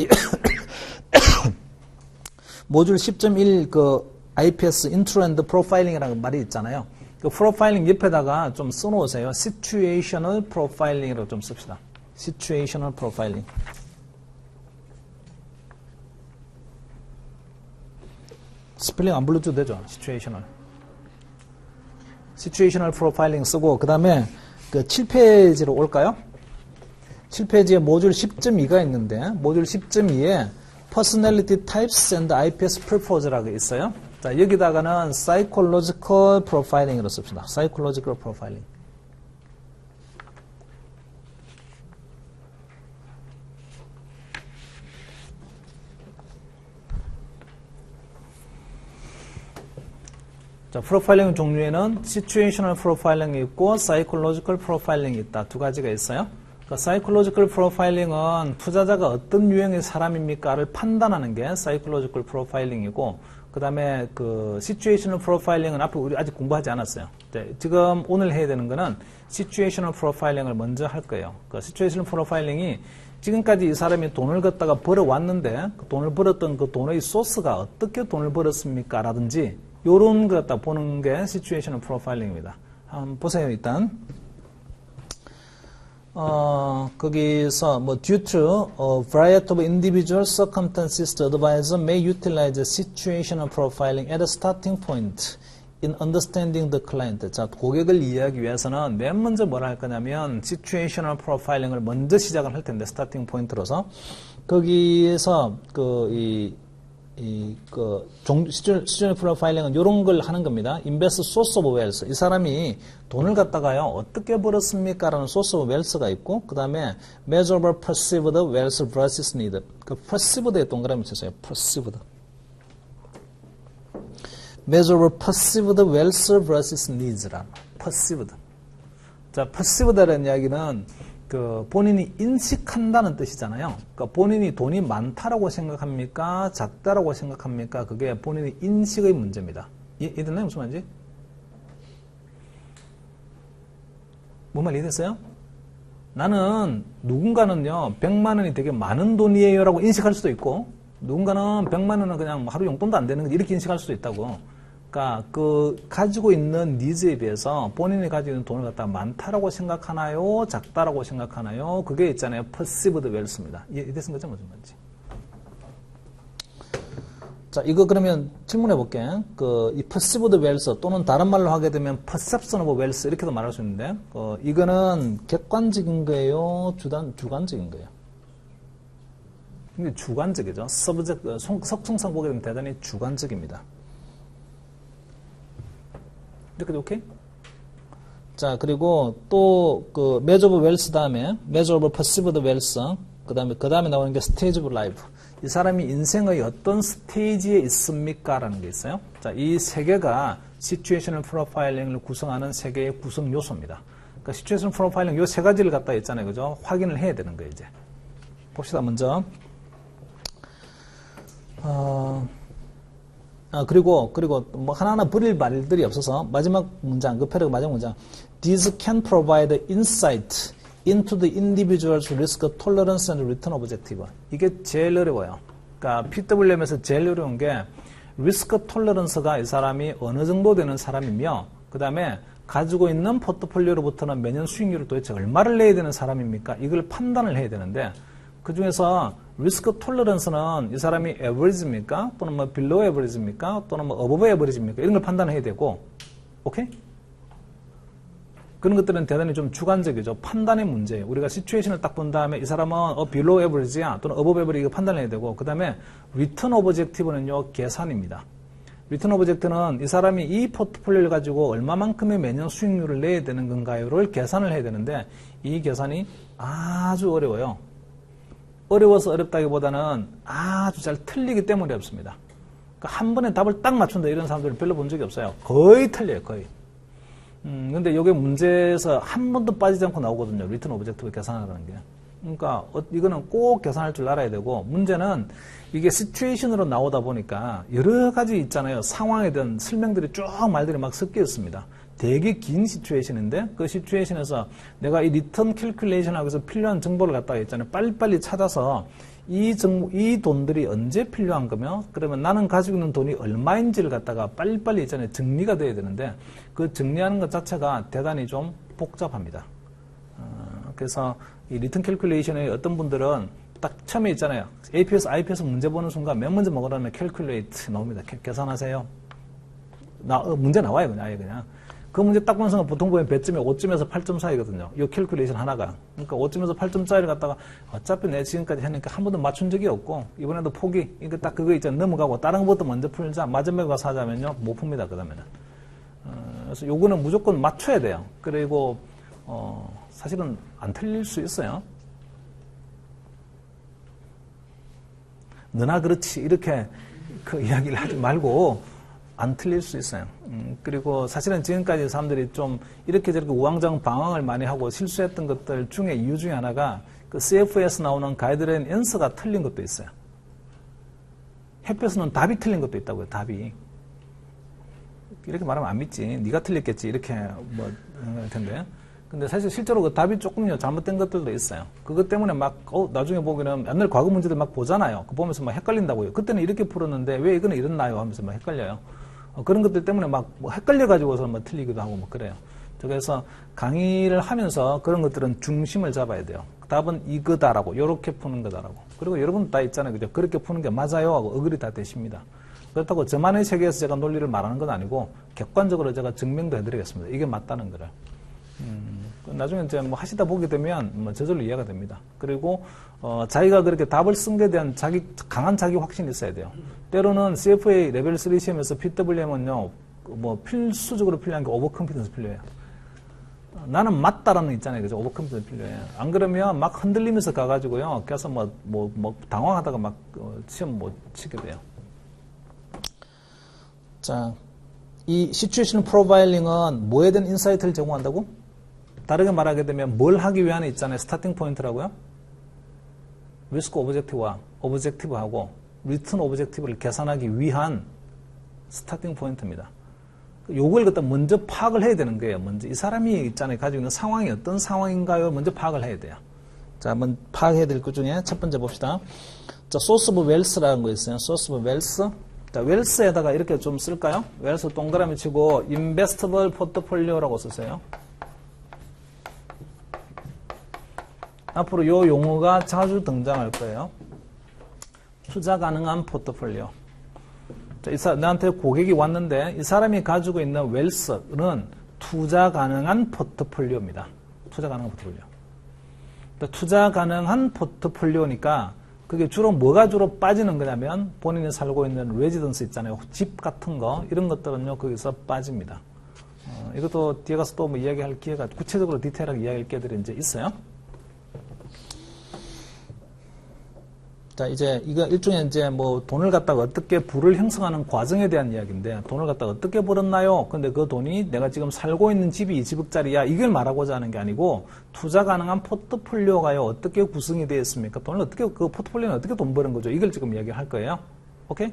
모듈 10.1 그 IPS Intro and Profiling이라는 말이 있잖아요. 그 프로파일링 옆에다가 좀 써놓으세요. Situational Profiling이라고 좀 씁시다. Situational Profiling. 스펠링 안 불러줘도 되죠. Situational. Situational Profiling 쓰고 그 다음에 그 7페이지로 올까요? 7페이지에 모듈 10.2가 있는데 모듈 10.2에 Personality Types and IPS Purpose라고 있어요. 자, 여기다가는 Psychological Profiling으로 씁시다. Psychological Profiling. 자, 프로파일링 종류에는 Situational Profiling이 있고 Psychological Profiling이 있다. 두 가지가 있어요. 사이콜로지컬 프로파일링은 투자자가 어떤 유형의 사람입니까를 판단하는 게 사이콜로지컬 프로파일링이고, 그 다음에 그 시츄에이셔널 프로파일링은 앞으로 우리 아직 공부하지 않았어요. 지금 오늘 해야 되는 거는 시츄에이셔널 프로파일링을 먼저 할 거예요. 그 시츄에이셔널 프로파일링이 지금까지 이 사람이 돈을 갖다가 벌어왔는데 그 돈을 벌었던 그 돈의 소스가 어떻게 돈을 벌었습니까? 라든지 요런 거 갖다 보는 게 시츄에이셔널 프로파일링입니다. 한번 보세요, 일단. 거기서 due to a variety of individual circumstances, the advisor may utilize situational profiling at a starting point in understanding the client. 자, 고객을 이해하기 위해서는 맨 먼저 뭐라 할 거냐면 situational profiling을 먼저 시작을 할 텐데, 스타팅 포인트로서 거기에서 시츄에이셔널 프로파일링은 이런 걸 하는 겁니다. Invest source of wealth. 이 사람이 돈을 갖다가요, 어떻게 벌었습니까? 라는 source of wealth가 있고, 그 다음에 measurable perceived wealth versus need. 그 perceived에 동그라미 쳐서요. perceived. measurable perceived wealth versus needs라. perceived. 자, perceived라는 이야기는 그 본인이 인식한다는 뜻이잖아요. 그러니까 본인이 돈이 많다라고 생각합니까? 작다라고 생각합니까? 그게 본인의 인식의 문제입니다. 이해됐나요? 무슨 말인지? 뭔 말 이해됐어요? 나는 누군가는요 100만 원이 되게 많은 돈이에요 라고 인식할 수도 있고, 누군가는 100만 원은 그냥 하루 용돈도 안 되는 거 이렇게 인식할 수도 있다고. 그러니까 그 가지고 있는 니즈에 비해서 본인이 가지고 있는 돈을 갖다가 많다라고 생각하나요? 작다라고 생각하나요? 그게 있잖아요. perceived wealth입니다. 이해됐은 거죠? 무슨 말인지. 자, 이거 그러면 질문해 볼게. 이 perceived wealth 또는 다른 말로 하게 되면 perception of wealth 이렇게도 말할 수 있는데, 이거는 객관적인 거예요? 주관적인 거예요? 근데 주관적이죠. 석층상 보게 되면 대단히 주관적입니다. 이렇게 오케이? 자, 그리고 또 그 measurable wealth 다음에 measurable perceived wealth, 그 다음에 나오는 게 stage of life. 이 사람이 인생의 어떤 스테이지에 있습니까? 라는 게 있어요. 자, 이 세 개가 situational profiling을 구성하는 세 개의 구성 요소입니다. 그러니까 situational profiling 요 세 가지를 갖다 있잖아요. 그죠? 확인을 해야 되는 거예요, 이제. 봅시다, 먼저. 그리고 뭐 하나하나 버릴 말들이 없어서 마지막 문장, 그 패러그 마지막 문장. These can provide insight into the individual's risk tolerance and return objective. 이게 제일 어려워요. 그러니까 PWM에서 제일 어려운 게 risk tolerance가 이 사람이 어느 정도 되는 사람이며, 그 다음에 가지고 있는 포트폴리오로부터는 매년 수익률을 도대체 얼마를 내야 되는 사람입니까? 이걸 판단을 해야 되는데, 그 중에서 리스크 톨러런스는 이 사람이 에버리지입니까? 또는 뭐 빌로우 에버리지입니까? 또는 뭐 어버브 에버리지입니까? 이런 걸 판단해야 되고, 오케이? 그런 것들은 대단히 좀 주관적이죠. 판단의 문제예요. 우리가 시츄에이션을 딱 본 다음에 이 사람은 빌로우 에버리지야 또는 어버브 에버리지 이거 판단해야 되고, 그 다음에 리턴 오브젝티브는요, 계산입니다. 리턴 오브젝트는 이 사람이 이 포트폴리오를 가지고 얼마만큼의 매년 수익률을 내야 되는 건가요를 계산을 해야 되는데, 이 계산이 아주 어려워요. 어려워서 어렵다기보다는 아주 잘 틀리기 때문에 어렵습니다. 그러니까 한 번에 답을 딱 맞춘다 이런 사람들은 별로 본 적이 없어요. 거의 틀려요, 거의. 근데 이게 문제에서 한 번도 빠지지 않고 나오거든요. 리턴 오브젝티브 계산하라는 게. 그러니까 이거는 꼭 계산할 줄 알아야 되고, 문제는 이게 시츄에이션으로 나오다 보니까 여러 가지 있잖아요. 상황에 대한 설명들이 쭉 말들이 막 섞여 있습니다. 되게 긴 시츄에이션인데 그 시츄에이션에서 내가 이 리턴 캘큘레이션하고 해서 필요한 정보를 갖다가 있잖아요. 빨리빨리 찾아서 이 돈들이 언제 필요한 거며, 그러면 나는 가지고 있는 돈이 얼마인지를 갖다가 빨리빨리 있잖아요. 정리가 돼야 되는데 그 정리하는 것 자체가 대단히 좀 복잡합니다. 그래서 이 리턴 캘큘레이션에 어떤 분들은 딱 처음에 있잖아요. APS, IPS 문제 보는 순간 맨 먼저 먹으라면 캘큘레이트 나옵니다. 계산하세요. 문제 나와요. 그냥 아예 그냥. 그 문제 딱 보는 순간 보통 보면 배점이 5점에서 8점 사이거든요. 이 캘큘레이션 하나가. 그러니까 5점에서 8점 사이를 갖다가 어차피 내 지금까지 했으니까 한 번도 맞춘 적이 없고 이번에도 포기. 그러니까 딱 그거 있잖아요. 넘어가고 다른 것부터 먼저 풀자. 마지막에 가서 하자면요. 못 풉니다. 그러면은. 그래서 요거는 무조건 맞춰야 돼요. 그리고 사실은 안 틀릴 수 있어요. 너나 그렇지 이렇게 그 이야기를 하지 말고 안 틀릴 수 있어요. 그리고 사실은 지금까지 사람들이 좀 이렇게 저렇게 우왕좌왕 방황을 많이 하고 실수했던 것들 중에 이유 중에 하나가 그 CF에서 나오는 가이드라인 엔서가 틀린 것도 있어요. 햇볕에서는 답이 틀린 것도 있다고요. 답이. 이렇게 말하면 안 믿지. 네가 틀렸겠지. 이렇게 뭐 할 텐데. 근데 사실 실제로 그 답이 조금요 잘못된 것들도 있어요. 그것 때문에 막 나중에 보기는 옛날 과거 문제들 막 보잖아요. 그 보면서 막 헷갈린다고요. 그때는 이렇게 풀었는데 왜 이거는 이렇나요? 하면서 막 헷갈려요. 그런 것들 때문에 막 뭐 헷갈려가지고서 뭐 틀리기도 하고 뭐 그래요. 그래서 강의를 하면서 그런 것들은 중심을 잡아야 돼요. 답은 이거다라고, 요렇게 푸는 거다라고. 그리고 여러분 다 있잖아요. 그죠? 그렇게 푸는 게 맞아요 하고 어글이 다 되십니다. 그렇다고 저만의 세계에서 제가 논리를 말하는 건 아니고 객관적으로 제가 증명도 해드리겠습니다. 이게 맞다는 거를. 나중에 이제 뭐 하시다 보게 되면 뭐 저절로 이해가 됩니다. 그리고 자기가 그렇게 답을 쓴 것에 대한 강한 자기 확신이 있어야 돼요. 때로는 CFA 레벨 3 시험에서 PWM은요, 뭐 필수적으로 필요한 게 오버컨피던스 필요해요. 나는 맞다라는 있잖아요. 그죠? 오버컨피던스 필요해요. 안 그러면 막 흔들리면서 가가지고요, 그래서 뭐 당황하다가 막 시험 못 치게 돼요. 자, 이 시츄에이션 프로파일링은 뭐에 대한 인사이트를 제공한다고? 다르게 말하게 되면 뭘 하기 위한 있잖아요. 스타팅 포인트라고요. 리스크 오브젝티브와 오브젝티브하고 리턴 오브젝티브를 계산하기 위한 스타팅 포인트입니다. 요걸 갖다 먼저 파악을 해야 되는 거예요. 먼저 이 사람이 있잖아요. 가지고 있는 상황이 어떤 상황인가요? 먼저 파악을 해야 돼요. 자, 한번 파악해야 될 것 중에 첫 번째 봅시다. 자, 소스 오브 웰스라는 거 있어요. 소스 오브 웰스. 자, 웰스에다가 이렇게 좀 쓸까요? 웰스 동그라미 치고 인베스터블 포트폴리오라고 쓰세요. 앞으로 요 용어가 자주 등장할 거예요. 투자 가능한 포트폴리오. 자, 나한테 고객이 왔는데 이 사람이 가지고 있는 웰스는 투자 가능한 포트폴리오입니다. 투자 가능한 포트폴리오. 투자 가능한 포트폴리오니까 그게 주로 뭐가 주로 빠지는 거냐면 본인이 살고 있는 레지던스 있잖아요. 집 같은 거 이런 것들은요 거기서 빠집니다. 이것도 뒤에 가서 또 뭐 이야기할 기회가 구체적으로 디테일하게 이야기할 기회들이 이제 있어요. 자, 이제 이거 일종의 이제 뭐 돈을 갖다가 어떻게 부를 형성하는 과정에 대한 이야기인데 돈을 갖다가 어떻게 벌었나요? 근데 그 돈이 내가 지금 살고 있는 집이 20억짜리야. 이걸 말하고자 하는 게 아니고 투자 가능한 포트폴리오가요. 어떻게 구성이 되어 있습니까? 돈을 어떻게 그 포트폴리오는 어떻게 돈 버는 거죠? 이걸 지금 이야기할 거예요. 오케이?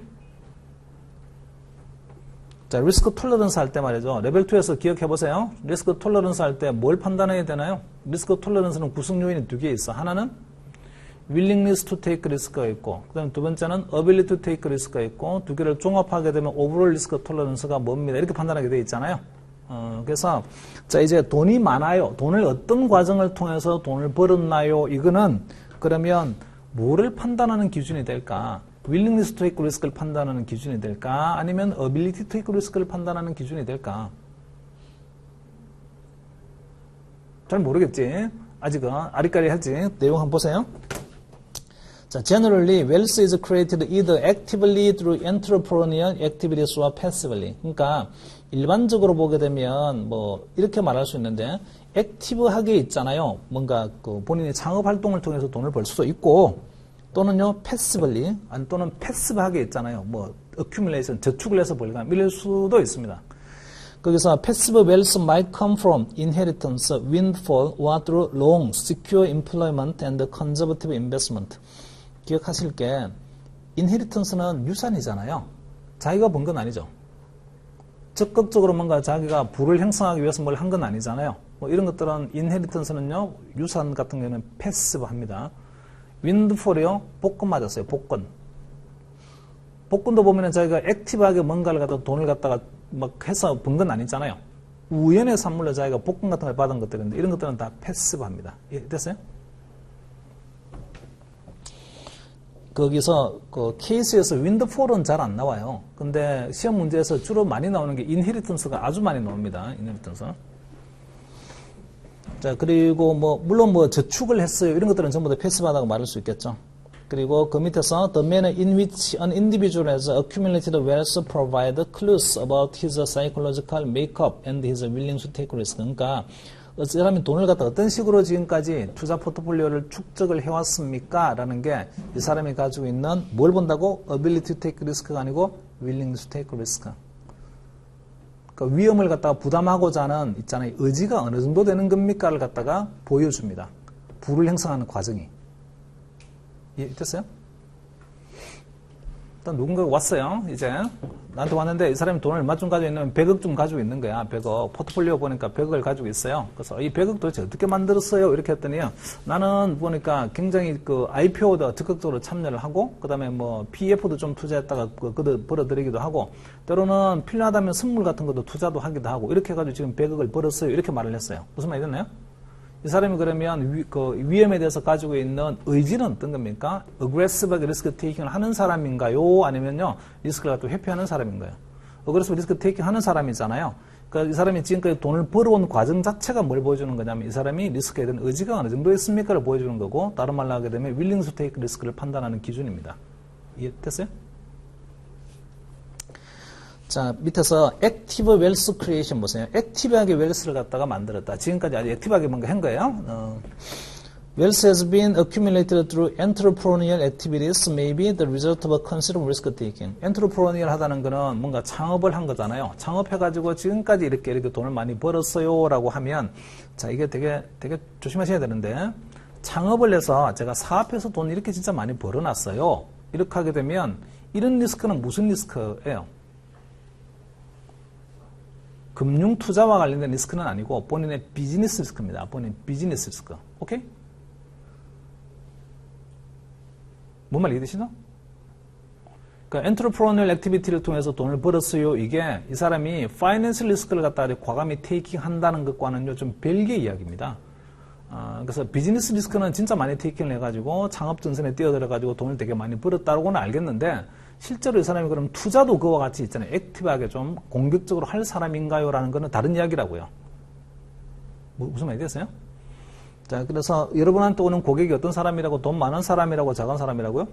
자, 리스크 톨러런스 할 때 말이죠. 레벨 2에서 기억해 보세요. 리스크 톨러런스 할 때 뭘 판단해야 되나요? 리스크 톨러런스는 구성 요인이 두 개 있어. 하나는 willingness to take risk가 있고, 그 다음 두 번째는 ability to take risk가 있고, 두 개를 종합하게 되면 overall risk tolerance가 뭡니다. 이렇게 판단하게 되어 있잖아요. 그래서, 자, 이제 돈이 많아요. 돈을 어떤 과정을 통해서 돈을 벌었나요? 이거는, 그러면, 뭐를 판단하는 기준이 될까? willingness to take risk를 판단하는 기준이 될까? 아니면 ability to take risk를 판단하는 기준이 될까? 잘 모르겠지? 아직은 아리까리 하지? 내용 한번 보세요. 자, generally, wealth is created either actively through entrepreneurial activities or passively. 그러니까 일반적으로 보게 되면 뭐 이렇게 말할 수 있는데 액티브하게 있잖아요. 뭔가 그 본인이 창업 활동을 통해서 돈을 벌 수도 있고 또는요 passively 또는 패시브하게 있잖아요. 뭐 accumulation 저축을 해서 벌거나 이럴 수도 있습니다. 거기서 passive wealth might come from inheritance, windfall, or through long, secure employment and conservative investment. 기억하실 게 inheritance는 유산이잖아요. 자기가 번 건 아니죠. 적극적으로 뭔가 자기가 부를 형성하기 위해서 뭘 한 건 아니잖아요. 뭐 이런 것들은 inheritance는요, 유산 같은 경우는 passive 합니다. windfall이요, 복권 맞았어요. 복권. 복권도 보면은 자기가 액티브하게 뭔가를 갖다 돈을 갖다가 막 해서 번 건 아니잖아요. 우연의 산물로 자기가 복권 같은 걸 받은 것들인데 이런 것들은 다 패시브합니다. 됐어요? 거기서 그 케이스에서 윈드폴은 잘 안 나와요. 근데 시험 문제에서 주로 많이 나오는 게 인헤리턴스가 아주 많이 나옵니다. 인헤리턴스. 자, 그리고 뭐 물론 뭐 저축을 했어요. 이런 것들은 전부 다 패시브하다고 말할 수 있겠죠. 그리고 그 밑에서 the manner in which an individual has accumulated wealth provide clues about his psychological makeup and his willingness to take risk. 그러니까 이 사람이 돈을 갖다 어떤 식으로 지금까지 투자 포트폴리오를 축적을 해왔습니까? 라는 게 이 사람이 가지고 있는 뭘 본다고? ability to take risk가 아니고 willingness to take risk. 그러니까 위험을 갖다가 부담하고자 하는 있잖아요. 의지가 어느 정도 되는 겁니까를 갖다가 보여줍니다. 부를 형성하는 과정이. 됐어요? 일단 누군가가 왔어요. 이제 나한테 왔는데 이 사람이 돈을 얼마쯤 가지고 있냐면 100억 좀 가지고 있는 거야. 100억. 포트폴리오 보니까 100억을 가지고 있어요. 그래서 이 100억 도대체 어떻게 만들었어요? 이렇게 했더니요. 나는 보니까 굉장히 그 IPO도 적극적으로 참여를 하고 그 다음에 뭐 PF도 좀 투자했다가 벌어들이기도 하고 때로는 필요하다면 선물 같은 것도 투자도 하기도 하고 이렇게 해가지고 지금 100억을 벌었어요. 이렇게 말을 했어요. 무슨 말이 됐나요? 이 사람이 그러면 그 위험에 대해서 가지고 있는 의지는 어떤 겁니까? aggressive 리스크 테이킹을 하는 사람인가요? 아니면요 리스크를 갖고 회피하는 사람인가요? aggressive 리스크 테이킹 하는 사람이잖아요. 그러니까 이 사람이 지금까지 돈을 벌어온 과정 자체가 뭘 보여주는 거냐면 이 사람이 리스크에 대한 의지가 어느 정도 있습니까를 보여주는 거고 다른 말로 하게 되면 willing to take 리스크를 판단하는 기준입니다. 이해됐어요? 자, 밑에서 액티브 웰스 크리에이션 보세요. 액티브하게 웰스를 갖다가 만들었다. 지금까지 아주 액티브하게 뭔가 한 거예요. Wealth has been accumulated through entrepreneurial activities, maybe the result of a considerable risk taking. entrepreneurial 하다는 거는 뭔가 창업을 한 거잖아요. 창업해가지고 지금까지 이렇게 돈을 많이 벌었어요. 라고 하면, 자, 이게 되게 조심하셔야 되는데, 창업을 해서 제가 사업해서 돈 이렇게 진짜 많이 벌어놨어요. 이렇게 하게 되면, 이런 리스크는 무슨 리스크예요? 금융 투자와 관련된 리스크는 아니고 본인의 비즈니스 리스크입니다. 본인 비즈니스 리스크. 오케이? 뭔 말 이해되시나? 그러니까 엔트러프로니얼 액티비티를 통해서 돈을 벌었어요. 이게 이 사람이 파이낸셜 리스크를 갖다가 과감히 테이킹 한다는 것과는요 좀 별개의 이야기입니다. 그래서 비즈니스 리스크는 진짜 많이 테이킹을 해가지고 창업 전선에 뛰어들어가지고 돈을 되게 많이 벌었다고는 알겠는데 실제로 이 사람이 그럼 투자도 그와 같이 있잖아요. 액티브하게 좀 공격적으로 할 사람인가요? 라는 거는 다른 이야기라고요. 무슨 말이 됐어요? 자, 그래서 여러분한테 오는 고객이 어떤 사람이라고? 돈 많은 사람이라고 작은 사람이라고요?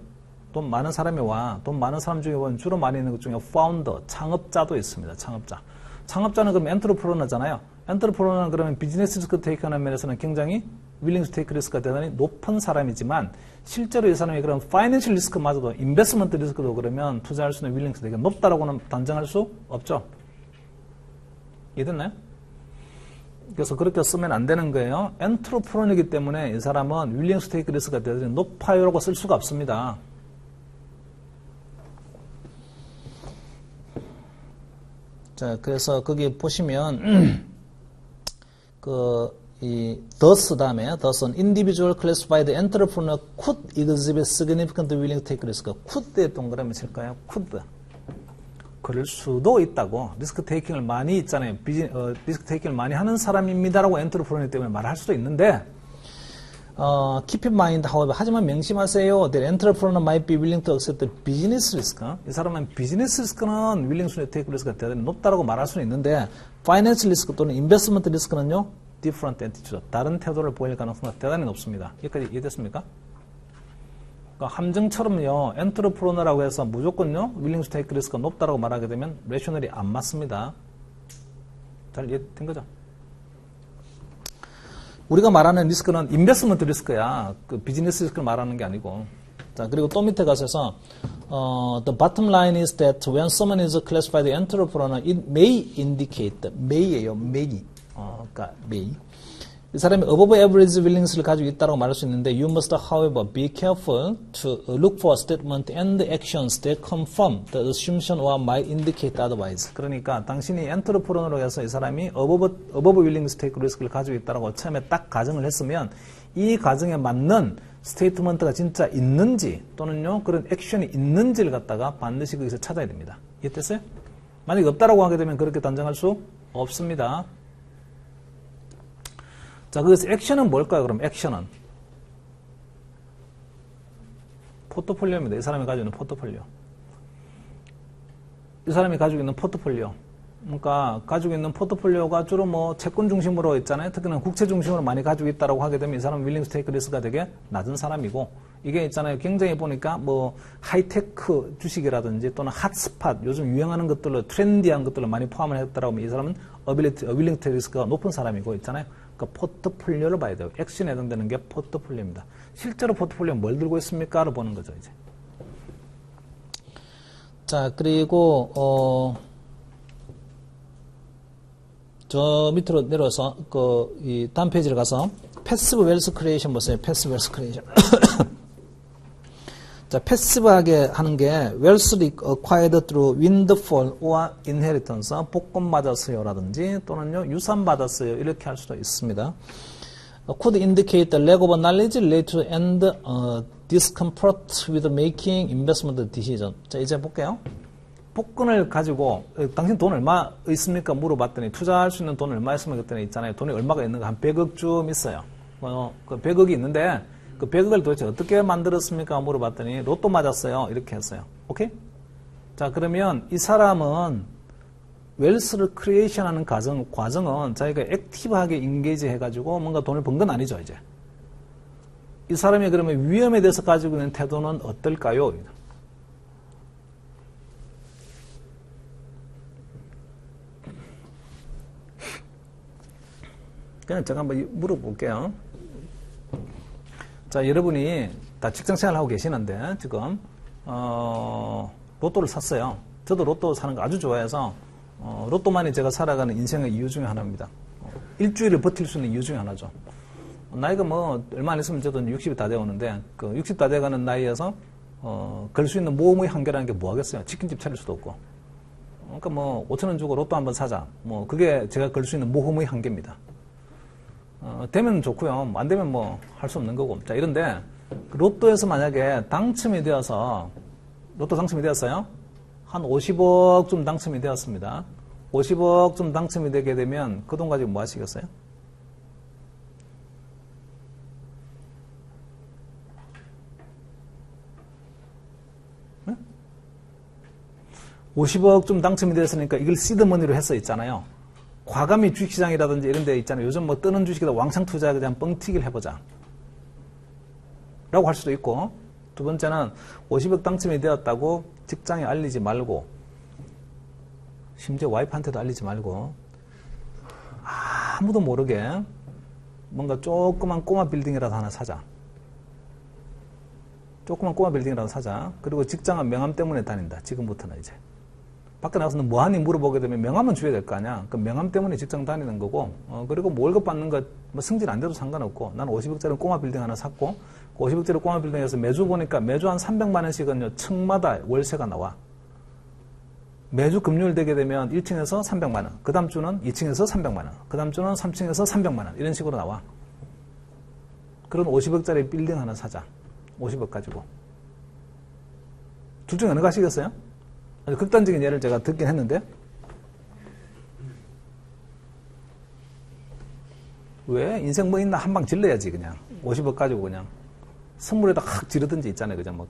돈 많은 사람이 와. 돈 많은 사람 중에 보면 주로 많이 있는 것 중에 파운더, 창업자도 있습니다. 창업자. 창업자는 그럼 엔트러프로너잖아요. 엔트러프로너는 그러면 비즈니스 리스크 테이크하는 면에서는 굉장히 willing to take 리스크가 대단히 높은 사람이지만 실제로 이 사람이 그런 파이낸셜 리스크마저도 인베스트먼트 리스크도 그러면 투자할 수 있는 윌링스 되게 높다라고는 단정할 수 없죠. 이해됐나요? 그래서 그렇게 쓰면 안 되는 거예요. 엔트러프로너이기 때문에 이 사람은 윌링스 테이크 리스크가 대단히 높아요라고 쓸 수가 없습니다. 자, 그래서 거기 보시면 thus 다음에 thus an individual classified entrepreneur could exhibit significant willing to take risk. could에 동그라미 칠까요? could. 그럴 수도 있다고. 리스크 테이킹을 많이 있잖아요. 리스크 테이킹을 많이 하는 사람입니다라고 엔트러프로너 때문에 말할 수도 있는데 keep in mind, however, 하지만 명심하세요. That entrepreneur might be willing to accept the business risk. 이 사람은 비즈니스 리스크는 willing to take risk가 대단히 높다라고 말할 수는 있는데 financial 리스크 또는 investment 리스크는요 different attitude, 다른 태도를 보일 가능성이 대단히 높습니다. 여기까지 이해됐습니까? 그러니까 함정처럼요, 엔트러프로너라고 해서 무조건요, willing to take risk가 높다라고 말하게 되면 레셔널이 안 맞습니다. 잘 이해된 거죠? 우리가 말하는 리스크는 인베스트먼트 리스크야. 그 비즈니스 리스크를 말하는 게 아니고. 자, 그리고 또 밑에 가셔서 the bottom line is that when someone is classified entrepreneur, it may indicate, may예요, may. 그러니까 may. 이 사람이 above average willingness를 가지고 있다고 말할 수 있는데 you must however be careful to look for statement and actions that confirm the assumption or might indicate otherwise. 그러니까 당신이 엔터프로너로 해서 이 사람이 above willingness to take risk를 가지고 있다고 처음에 딱 가정을 했으면 이 가정에 맞는 스테이트먼트가 진짜 있는지 또는요 그런 액션이 있는지를 갖다가 반드시 거기서 찾아야 됩니다. 이해됐어요? 만약에 없다라고 하게 되면 그렇게 단정할 수 없습니다. 자, 그래서 액션은 뭘까요? 그럼 액션은 포트폴리오입니다. 이 사람이 가지고 있는 포트폴리오. 이 사람이 가지고 있는 포트폴리오. 그러니까 가지고 있는 포트폴리오가 주로 뭐 채권 중심으로 있잖아요. 특히나 국채 중심으로 많이 가지고 있다라고 하게 되면 이 사람은 윌링 스테이크 리스크가 되게 낮은 사람이고 이게 있잖아요. 굉장히 보니까 뭐 하이테크 주식이라든지 또는 핫스팟 요즘 유행하는 것들로 트렌디한 것들로 많이 포함을 했다라고 하면 이 사람은 윌링 스테이크 리스크가 높은 사람이고 있잖아요. 그러니까 포트폴리오를 봐야 돼요. 액션에 해당되는 게 포트폴리오입니다. 실제로 포트폴리오는 뭘 들고 있습니까?를 보는 거죠, 이제. 자, 그리고 저 밑으로 내려서 이 다음 페이지를 가서 패시브 웰스 크리에이션 보세요. 패시브 웰스 크리에이션. 자, 패시브하게 하는 게 웰스를 acquired through windfall or inheritance, 복권 받았어요라든지 또는요 유산 받았어요 이렇게 할 수도 있습니다. Could indicate the lack of knowledge related to and discomfort with making investment decision. 자, 이제 볼게요. 복권을 가지고 당신 돈 얼마 있습니까? 물어봤더니 투자할 수 있는 돈 얼마 있습니까? 그랬더니 있잖아요. 돈이 얼마가 있는가? 한 100억쯤 있어요. 그 100억이 있는데 그 100억을 도대체 어떻게 만들었습니까? 물어봤더니 로또 맞았어요. 이렇게 했어요. 오케이? 자, 그러면 이 사람은 웰스를 크리에이션 하는 과정은 자기가 액티브하게 인게이지 해가지고 뭔가 돈을 번 건 아니죠, 이제. 이 사람이 그러면 위험에 대해서 가지고 있는 태도는 어떨까요? 그냥 제가 한번 물어볼게요. 자, 여러분이 다 직장생활 하고 계시는데 지금 로또를 샀어요. 저도 로또 사는 거 아주 좋아해서 로또만이 제가 살아가는 인생의 이유 중에 하나입니다. 일주일을 버틸 수 있는 이유 중에 하나죠. 나이가 뭐 얼마 안 있으면 저도 60이 다 되어오는데 그 60 다 돼가는 나이에서 걸 수 있는 모험의 한계라는 게 뭐 하겠어요. 치킨집 차릴 수도 없고. 그러니까 뭐 5,000원 주고 로또 한번 사자. 뭐 그게 제가 걸 수 있는 모험의 한계입니다. 되면 좋고요. 안 되면 뭐 할 수 없는 거고. 자, 이런데 로또에서 만약에 당첨이 되어서 로또 당첨이 되었어요. 한 50억쯤 당첨이 되었습니다. 50억쯤 당첨이 되게 되면 그 돈 가지고 뭐 하시겠어요? 네? 50억쯤 당첨이 되었으니까 이걸 시드머니로 해서 있잖아요. 과감히 주식시장이라든지 이런 데 있잖아요. 요즘 뭐 뜨는 주식에다 왕창 투자 그냥 뻥튀기를 해보자. 라고 할 수도 있고, 두 번째는 50억 당첨이 되었다고 직장에 알리지 말고, 심지어 와이프한테도 알리지 말고, 아무도 모르게 뭔가 조그만 꼬마 빌딩이라도 하나 사자. 조그만 꼬마 빌딩이라도 사자. 그리고 직장은 명함 때문에 다닌다. 지금부터는 이제. 밖에 나가서 너 뭐하니 물어보게 되면 명함은 줘야 될 거 아니야. 그 명함 때문에 직장 다니는 거고, 그리고 뭐 월급 받는 거, 뭐 승진 안 돼도 상관없고, 나는 50억짜리 꼬마 빌딩 하나 샀고, 그 50억짜리 꼬마 빌딩에서 매주 보니까 매주 한 300만원씩은요, 층마다 월세가 나와. 매주 금요일 되게 되면 1층에서 300만원, 그 다음 주는 2층에서 300만원, 그 다음 주는 3층에서 300만원, 이런 식으로 나와. 그런 50억짜리 빌딩 하나 사자. 50억 가지고. 둘 중에 어느 거 하시겠어요? 아주 극단적인 예를 제가 듣긴 했는데 왜? 인생 뭐 있나 한 방 질러야지 그냥 50억 가지고 그냥 선물에다 확 지르든지 있잖아요. 그냥 뭐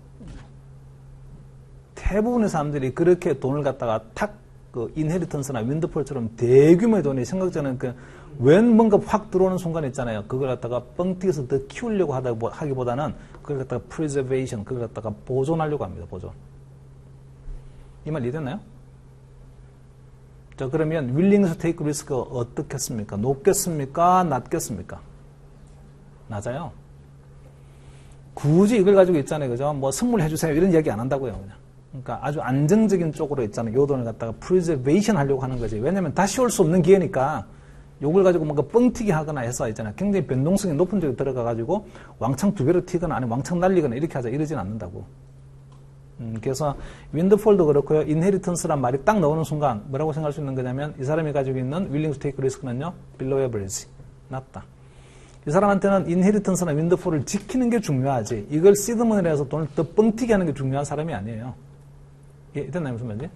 대부분의 사람들이 그렇게 돈을 갖다가 그 인헤리턴스나 윈드폴처럼 대규모의 돈이 생각자는 웬 뭔가 확 들어오는 순간 있잖아요. 그걸 갖다가 뻥튀기해서 더 키우려고 하기보다는 그걸 갖다가 preservation, 그걸 갖다가 보존하려고 합니다. 보존. 이 말 이해됐나요? 자, 그러면 willing to take risk가 어떻겠습니까? 높겠습니까? 낮겠습니까? 낮아요. 굳이 이걸 가지고 있잖아요. 그죠? 뭐 선물해 주세요. 이런 이야기 안 한다고요. 그냥. 그러니까 아주 안정적인 쪽으로 있잖아요. 요 돈을 갖다가 프리저베이션 하려고 하는 거지. 왜냐면 다시 올 수 없는 기회니까 요걸 가지고 뭔가 뻥튀기 하거나 해서 있잖아요. 굉장히 변동성이 높은 쪽에 들어가 가지고 왕창 두 배로 튀거나 아니면 왕창 날리거나 이렇게 하자 이러진 않는다고. 그래서 윈드폴도 그렇고요. 인헤리턴스란 말이 딱 나오는 순간 뭐라고 생각할 수 있는 거냐면 이 사람이 가지고 있는 willing to take risk는요. below average. 낮다. 이 사람한테는 인헤리턴스나 윈드폴을 지키는 게 중요하지. 이걸 시드머니로 해서 돈을 더 뻥튀기 하는 게 중요한 사람이 아니에요. 예, 됐나요? 무슨 말인지?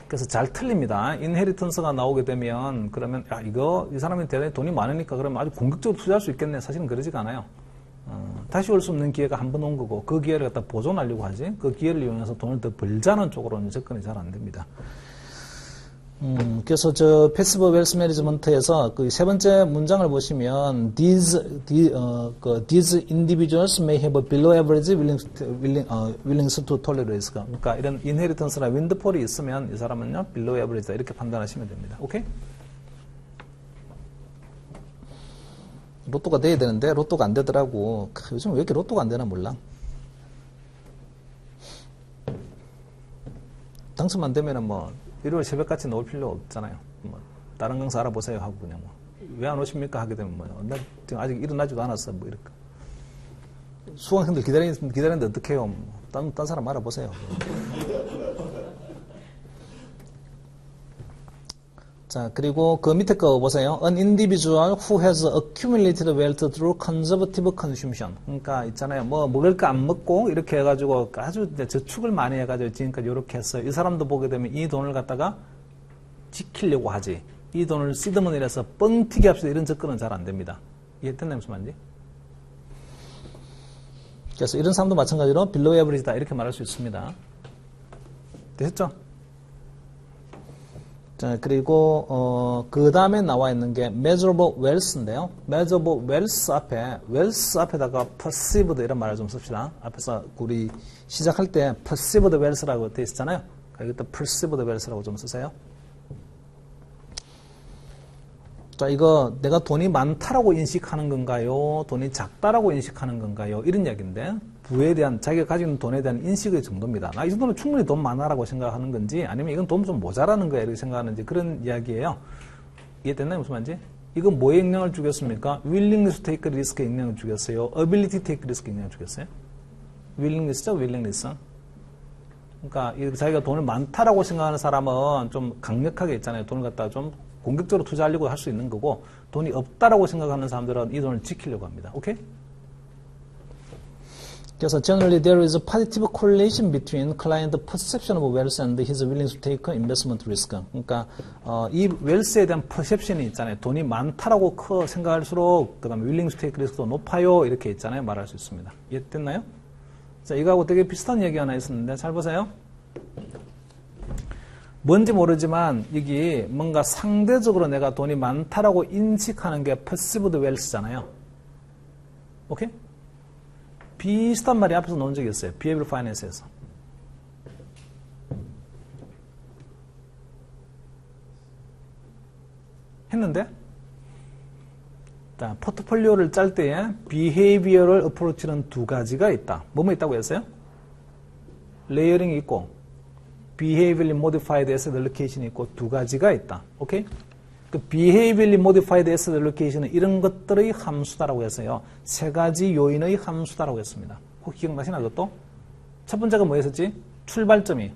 그래서 잘 틀립니다. 인헤리턴스가 나오게 되면 그러면 야 이거 이 사람이 대단히 돈이 많으니까 그러면 아주 공격적으로 투자할 수 있겠네. 사실은 그러지가 않아요. 다시 올 수 없는 기회가 한 번 온 거고 그 기회를 갖다 보존하려고 하지 그 기회를 이용해서 돈을 더 벌자는 쪽으로는 접근이 잘 안 됩니다. 그래서 저 패시브 웰스 매니지먼트에서 그 세 번째 문장을 보시면 these individuals may have a below average willingness to tolerate risk. 그러니까 이런 인헤리턴스나 윈드폴이 있으면 이 사람은요 below average다 이렇게 판단하시면 됩니다. 오케이? 로또가 돼야 되는데 로또가 안 되더라고. 요즘 왜 이렇게 로또가 안 되나 몰라. 당첨 안 되면은 뭐 일요일 새벽같이 나올 필요 없잖아요. 뭐 다른 강사 알아보세요 하고 그냥 뭐 왜 안 오십니까 하게 되면 뭐 나 지금 아직 일어나지도 않았어 뭐 이렇게. 수강생들 기다리는데 어떡해요. 뭐 딴 사람 알아보세요. 자, 그리고 그 밑에 거 보세요. An individual who has accumulated wealth through conservative consumption. 그러니까 있잖아요. 뭐 먹을 거 안 먹고 이렇게 해가지고 아주 저축을 많이 해가지고 지금까지 이렇게 했어요. 이 사람도 보게 되면 이 돈을 갖다가 지키려고 하지. 이 돈을 시드머니를 해서 뻥튀기 합시다. 이런 접근은 잘 안 됩니다. 이해됐나요? 무슨 말인지? 그래서 이런 사람도 마찬가지로 below average다 이렇게 말할 수 있습니다. 되셨죠? 자, 그리고 그 다음에 나와 있는 게 measurable wealth인데요. measurable wealth 앞에 wealth 앞에다가 perceived 이런 말을 좀 씁시다. 앞에서 우리 시작할 때 perceived wealth라고 되어 있잖아요. 여기다 perceived wealth라고 좀 쓰세요. 자, 이거 내가 돈이 많다라고 인식하는 건가요? 돈이 작다라고 인식하는 건가요? 이런 이야기인데 부에 대한 자기가 가지고 있는 돈에 대한 인식의 정도입니다. 나 이 정도면 충분히 돈 많아라고 생각하는 건지 아니면 이건 돈 좀 모자라는 거야 이렇게 생각하는지 그런 이야기예요. 이해됐나요? 무슨 말인지? 이건 뭐에 영향을 주겠습니까? willingness to take risk에 영향을 주겠어요? ability to take risk에 영향을 주겠어요? willingness죠? willingness. 그러니까 자기가 돈을 많다라고 생각하는 사람은 좀 강력하게 있잖아요. 돈을 갖다가 좀 공격적으로 투자하려고 할 수 있는 거고 돈이 없다라고 생각하는 사람들은 이 돈을 지키려고 합니다. 오케이? 그래서 generally there is a positive correlation between client perception of wealth and his willingness to take investment risk. 그러니까 이 웰스에 대한 퍼셉션이 있잖아요. 돈이 많다라고 생각할수록 그다음에 willingness to take risk도 높아요. 이렇게 있잖아요. 말할 수 있습니다. 이해됐나요? 자, 이거하고 되게 비슷한 얘기 하나 있었는데 잘 보세요. 뭔지 모르지만 이게 뭔가 상대적으로 내가 돈이 많다라고 인식하는 게 perceived wealth잖아요. 오케이? 비슷한 말이 앞에서 나온 적이 있어요. behavioral finance에서. 했는데 자, 포트폴리오를 짤 때에 behavioral approach는 두 가지가 있다. 뭐뭐 있다고 했어요? 레이어링이 있고 behaviorally modified asset allocation이 있고 두 가지가 있다. 오케이? 그 behaviorally modified asset allocation은 이런 것들의 함수다라고 했어요. 세 가지 요인의 함수다라고 했습니다. 혹시 기억나시나 그것도? 첫 번째가 뭐였었지? 출발점이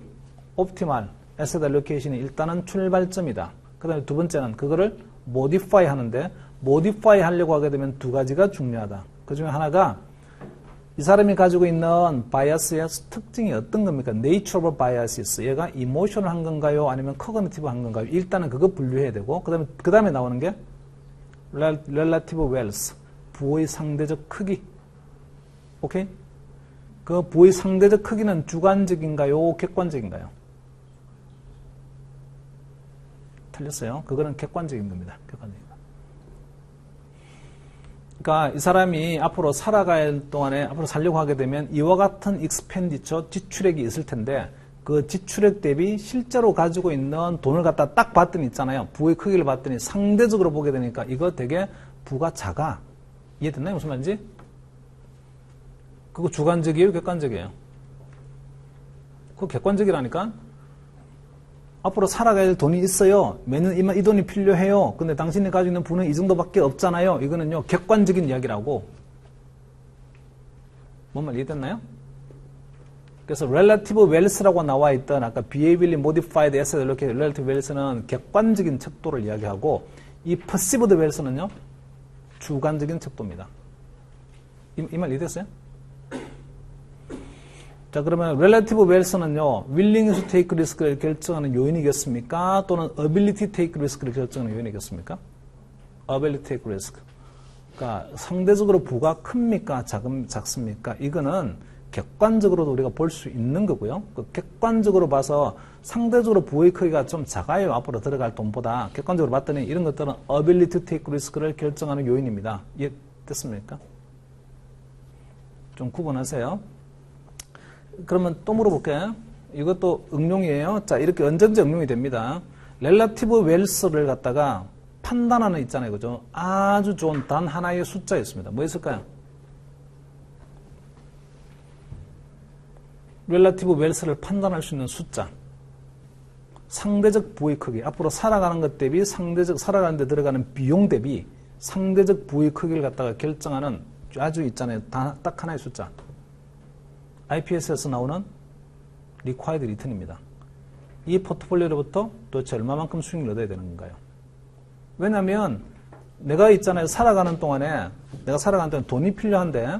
optimal asset allocation이 일단은 출발점이다. 그 다음에 두 번째는 그거를 modify 하는데 modify 하려고 하게 되면 두 가지가 중요하다. 그 중에 하나가 이 사람이 가지고 있는 바이어스의 특징이 어떤 겁니까? nature of biases. 얘가 emotional 한 건가요? 아니면 cognitive 한 건가요? 일단은 그거 분류해야 되고, 그 다음에 나오는 게 relative wealth. 부의 상대적 크기. 오케이? 그 부의 상대적 크기는 주관적인가요? 객관적인가요? 틀렸어요. 그거는 객관적인 겁니다. 객관적인. 그러니까 이 사람이 앞으로 살아갈 동안에 앞으로 살려고 하게 되면 이와 같은 익스펜디처 지출액이 있을 텐데 그 지출액 대비 실제로 가지고 있는 돈을 갖다 딱 봤더니 있잖아요. 부의 크기를 봤더니 상대적으로 보게 되니까 이거 되게 부가 작아. 이해됐나요? 무슨 말인지? 그거 주관적이에요? 객관적이에요? 그거 객관적이라니까? 앞으로 살아가야 될 돈이 있어요. 매년 이 돈이 필요해요. 근데 당신이 가지고 있는 부는 이 정도밖에 없잖아요. 이거는요, 객관적인 이야기라고. 뭔 말 이해됐나요? 그래서 relative wealth라고 나와 있던 아까 behaviorally modified asset 이렇게 relative wealth는 객관적인 척도를 이야기하고 이 perceived wealth는요, 주관적인 척도입니다. 이 말 이해됐어요? 자, 그러면 relative wealth는요, willing to take risk를 결정하는 요인이겠습니까? 또는 ability to take risk를 결정하는 요인이겠습니까? ability to take risk. 그러니까 상대적으로 부가 큽니까? 작습니까? 이거는 객관적으로도 우리가 볼 수 있는 거고요. 그 객관적으로 봐서 상대적으로 부의 크기가 좀 작아요. 앞으로 들어갈 돈보다. 객관적으로 봤더니 이런 것들은 ability to take risk를 결정하는 요인입니다. 이해됐습니까? 좀 구분하세요. 그러면 또 물어볼게요. 이것도 응용이에요. 자, 이렇게 언제든지 응용이 됩니다. relative wealth를 갖다가 판단하는 있잖아요. 그죠? 아주 좋은 단 하나의 숫자였습니다. 뭐 있을까요? relative wealth를 판단할 수 있는 숫자. 상대적 부의 크기. 앞으로 살아가는 것 대비 살아가는 데 들어가는 비용 대비 상대적 부의 크기를 갖다가 결정하는 아주 있잖아요. 딱 하나의 숫자. IPS에서 나오는 required return입니다. 이 포트폴리오로부터 도대체 얼마만큼 수익을 얻어야 되는 건가요? 왜냐면 내가 있잖아요. 살아가는 동안에 돈이 필요한데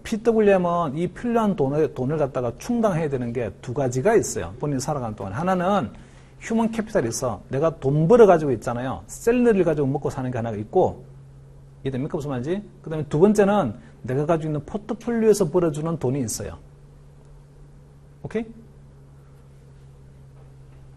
PWM은 이 필요한 돈을 갖다가 충당해야 되는 게 두 가지가 있어요. 본인이 살아가는 동안에. 하나는 휴먼 캐피탈이 있어. 내가 돈 벌어가지고 있잖아요. 셀러리를 가지고 먹고 사는 게 하나가 있고, 이해됩니까? 무슨 말인지? 그 다음에 두 번째는 내가 가지고 있는 포트폴리오에서 벌어주는 돈이 있어요. 오케이?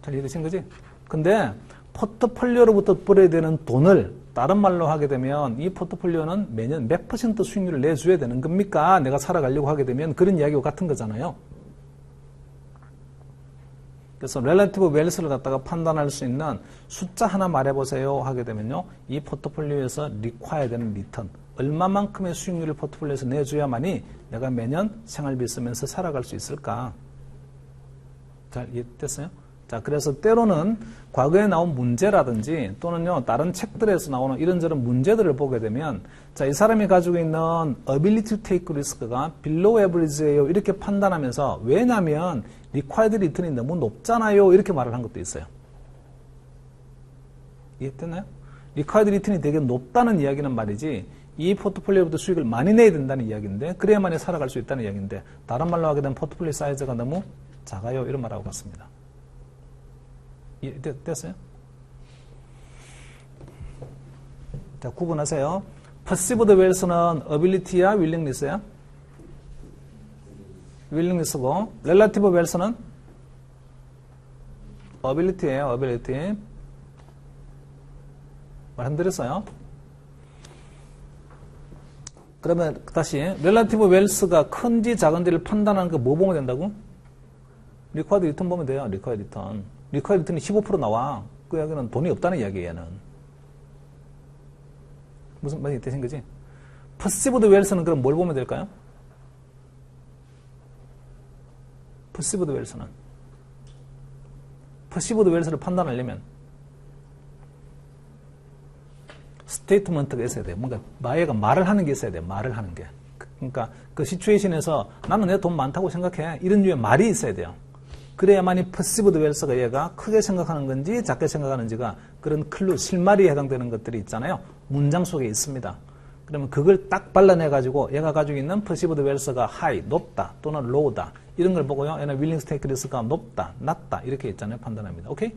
잘 이해되신 거지? 근데 포트폴리오로부터 벌어야 되는 돈을 다른 말로 하게 되면 이 포트폴리오는 매년 몇 % 수익률을 내줘야 되는 겁니까? 내가 살아가려고 하게 되면 그런 이야기와 같은 거잖아요. 그래서 relative wealth를 갖다가 판단할 수 있는 숫자 하나 말해보세요 하게 되면요. 이 포트폴리오에서 require 되는 리턴. 얼마만큼의 수익률을 포트폴리오에서 내줘야만이 내가 매년 생활비 쓰면서 살아갈 수 있을까? 잘 이해됐어요? 자, 그래서 때로는 과거에 나온 문제라든지 또는요, 다른 책들에서 나오는 이런저런 문제들을 보게 되면 자, 이 사람이 가지고 있는 ability to take risk가 below average예요. 이렇게 판단하면서 왜냐면 required return이 너무 높잖아요. 이렇게 말을 한 것도 있어요. 이해됐나요? required return이 되게 높다는 이야기는 말이지 이 포트폴리오부터 수익을 많이 내야 된다는 이야기인데 그래야만이 살아갈 수 있다는 이야기인데 다른 말로 하게 되면 포트폴리오 사이즈가 너무 작아요. 이런 말하고 같습니다. 됐어요? 자, 구분하세요. perceived wealth는 ability야, willingness야? willingness고, relative wealth는 ability예요, ability. 말씀드렸어요. 그러면 다시 relative wealth가 큰지 작은지를 판단하는 거 뭐 보면 된다고? required return 보면 돼요, required return. 리커리 리턴이 15% 나와. 그 이야기는 돈이 없다는 이야기예요, 얘는. 무슨 말이 되신 거지? 퍼시브드 웰스는 그럼 뭘 보면 될까요? 퍼시브드 웰스는. 퍼시브드 웰스를 판단하려면 스테이트먼트가 있어야 돼요. 뭔가 얘가 말을 하는 게 있어야 돼요. 말을 하는 게. 그러니까 그 시츄에이션에서 나는 내 돈 많다고 생각해. 이런 류의 말이 있어야 돼요. 그래야만이 perceived wealth가 얘가 크게 생각하는 건지 작게 생각하는지가 그런 클루, 실마리에 해당되는 것들이 있잖아요. 문장 속에 있습니다. 그러면 그걸 딱 발라내가지고 얘가 가지고 있는 perceived wealth가 high, 높다 또는 low다 이런 걸 보고요. 얘는 willing to take risk가 높다, 낮다 이렇게 있잖아요. 판단합니다. 오케이?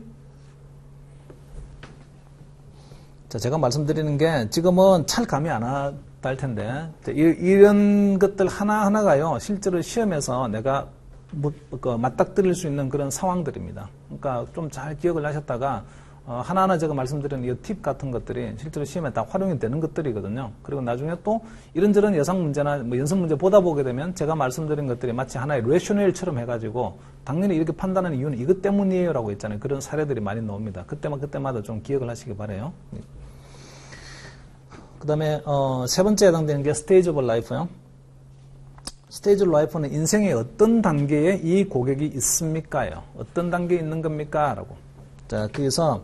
자, 제가 말씀드리는 게 지금은 잘 감이 안 날 텐데 이런 것들 하나하나가요. 실제로 시험에서 내가 맞닥뜨릴 수 있는 그런 상황들입니다. 그러니까 좀 잘 기억을 하셨다가 하나하나 제가 말씀드린 이 팁 같은 것들이 실제로 시험에 다 활용이 되는 것들이거든요. 그리고 나중에 또 이런저런 예상 문제나 뭐 연습 문제 보다 보게 되면 제가 말씀드린 것들이 마치 하나의 레셔널처럼 해가지고 당연히 이렇게 판단하는 이유는 이것 때문이에요 라고 있잖아요. 그런 사례들이 많이 나옵니다. 그때마다 좀 기억을 하시기 바라요. 그 다음에 세 번째 해당되는 게 스테이지 오브 라이프요. 스테이지 라이프는 인생의 어떤 단계에 이 고객이 있습니까요? 어떤 단계에 있는 겁니까? 라고. 자, 그래서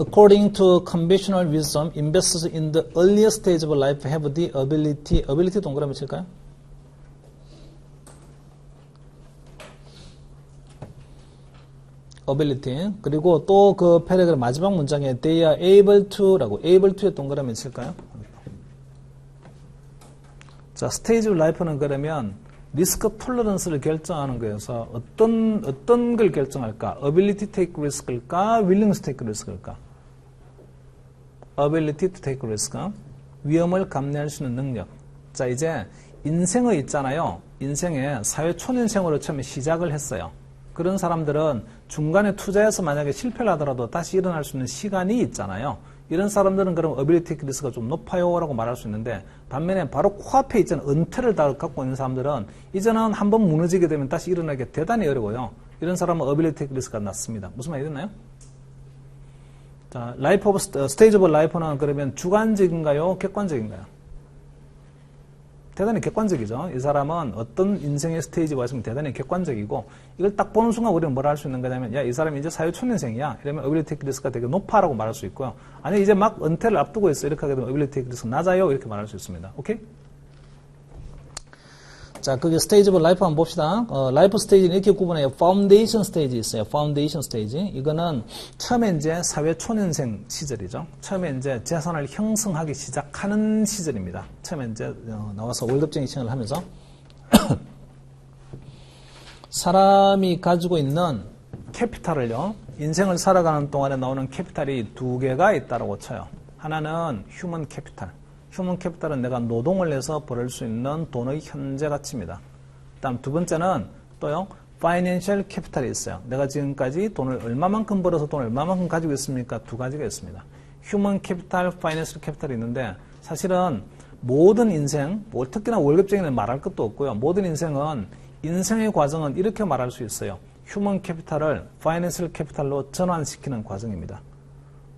According to conventional wisdom, investors in the earlier stage of life have the ability 동그라미 칠까요? ability. 그리고 또 그 패러그래프 마지막 문장에 they are able to라고 able to에 동그라미 칠까요? 자, 스테이지 라이프는 그러면 리스크 톨러런스를 결정하는 거여서 어떤 걸 결정할까? ability to take risk일까? willing to take risk일까? ability to take risk. 위험을 감내할 수 있는 능력. 자, 이제 인생의 있잖아요. 인생에 사회 초년생으로 처음에 시작을 했어요. 그런 사람들은 중간에 투자해서 만약에 실패를 하더라도 다시 일어날 수 있는 시간이 있잖아요. 이런 사람들은 그럼 어빌리티 리스크가 좀 높아요 라고 말할 수 있는데, 반면에 바로 코앞에 있잖아요. 은퇴를 다 갖고 있는 사람들은 이제는 한번 무너지게 되면 다시 일어나기 대단히 어려워요. 이런 사람은 어빌리티 리스크가 낮습니다. 무슨 말이 됐나요? 자, 스테이지 오브 라이프는 그러면 주관적인가요? 객관적인가요? 대단히 객관적이죠. 이 사람은 어떤 인생의 스테이지에 와 있으면 대단히 객관적이고, 이걸 딱 보는 순간 우리는 뭐라 할 수 있는 거냐면, 야, 이 사람이 이제 사회 초년생이야. 이러면 어빌리티 리스크가 되게 높아라고 말할 수 있고요. 아니, 이제 막 은퇴를 앞두고 있어. 이렇게 하게 되면 어빌리티 리스크 낮아요. 이렇게 말할 수 있습니다. 오케이? 자, 그게 스테이지 오브 라이프 한번 봅시다. 라이프 스테이지는 이렇게 구분해요. 파운데이션 스테이지 있어요. 파운데이션 스테이지. 이거는 처음에 이제 사회 초년생 시절이죠. 처음에 이제 재산을 형성하기 시작하는 시절입니다. 처음에 이제 나와서 월급쟁이 생활을 하면서 사람이 가지고 있는 캐피탈을요, 인생을 살아가는 동안에 나오는 캐피탈이 두 개가 있다고 쳐요. 하나는 휴먼 캐피탈. 휴먼 캐피탈은 내가 노동을 해서 벌을 수 있는 돈의 현재 가치입니다. 다음 두 번째는 또요, 파이낸셜 캐피탈이 있어요. 내가 지금까지 돈을 얼마만큼 벌어서 돈을 얼마만큼 가지고 있습니까? 두 가지가 있습니다. 휴먼 캐피탈, 파이낸셜 캐피탈이 있는데, 사실은 모든 인생, 특히나 월급쟁이는 말할 것도 없고요. 모든 인생은, 인생의 과정은 이렇게 말할 수 있어요. 휴먼 캐피탈을 파이낸셜 캐피탈로 전환시키는 과정입니다.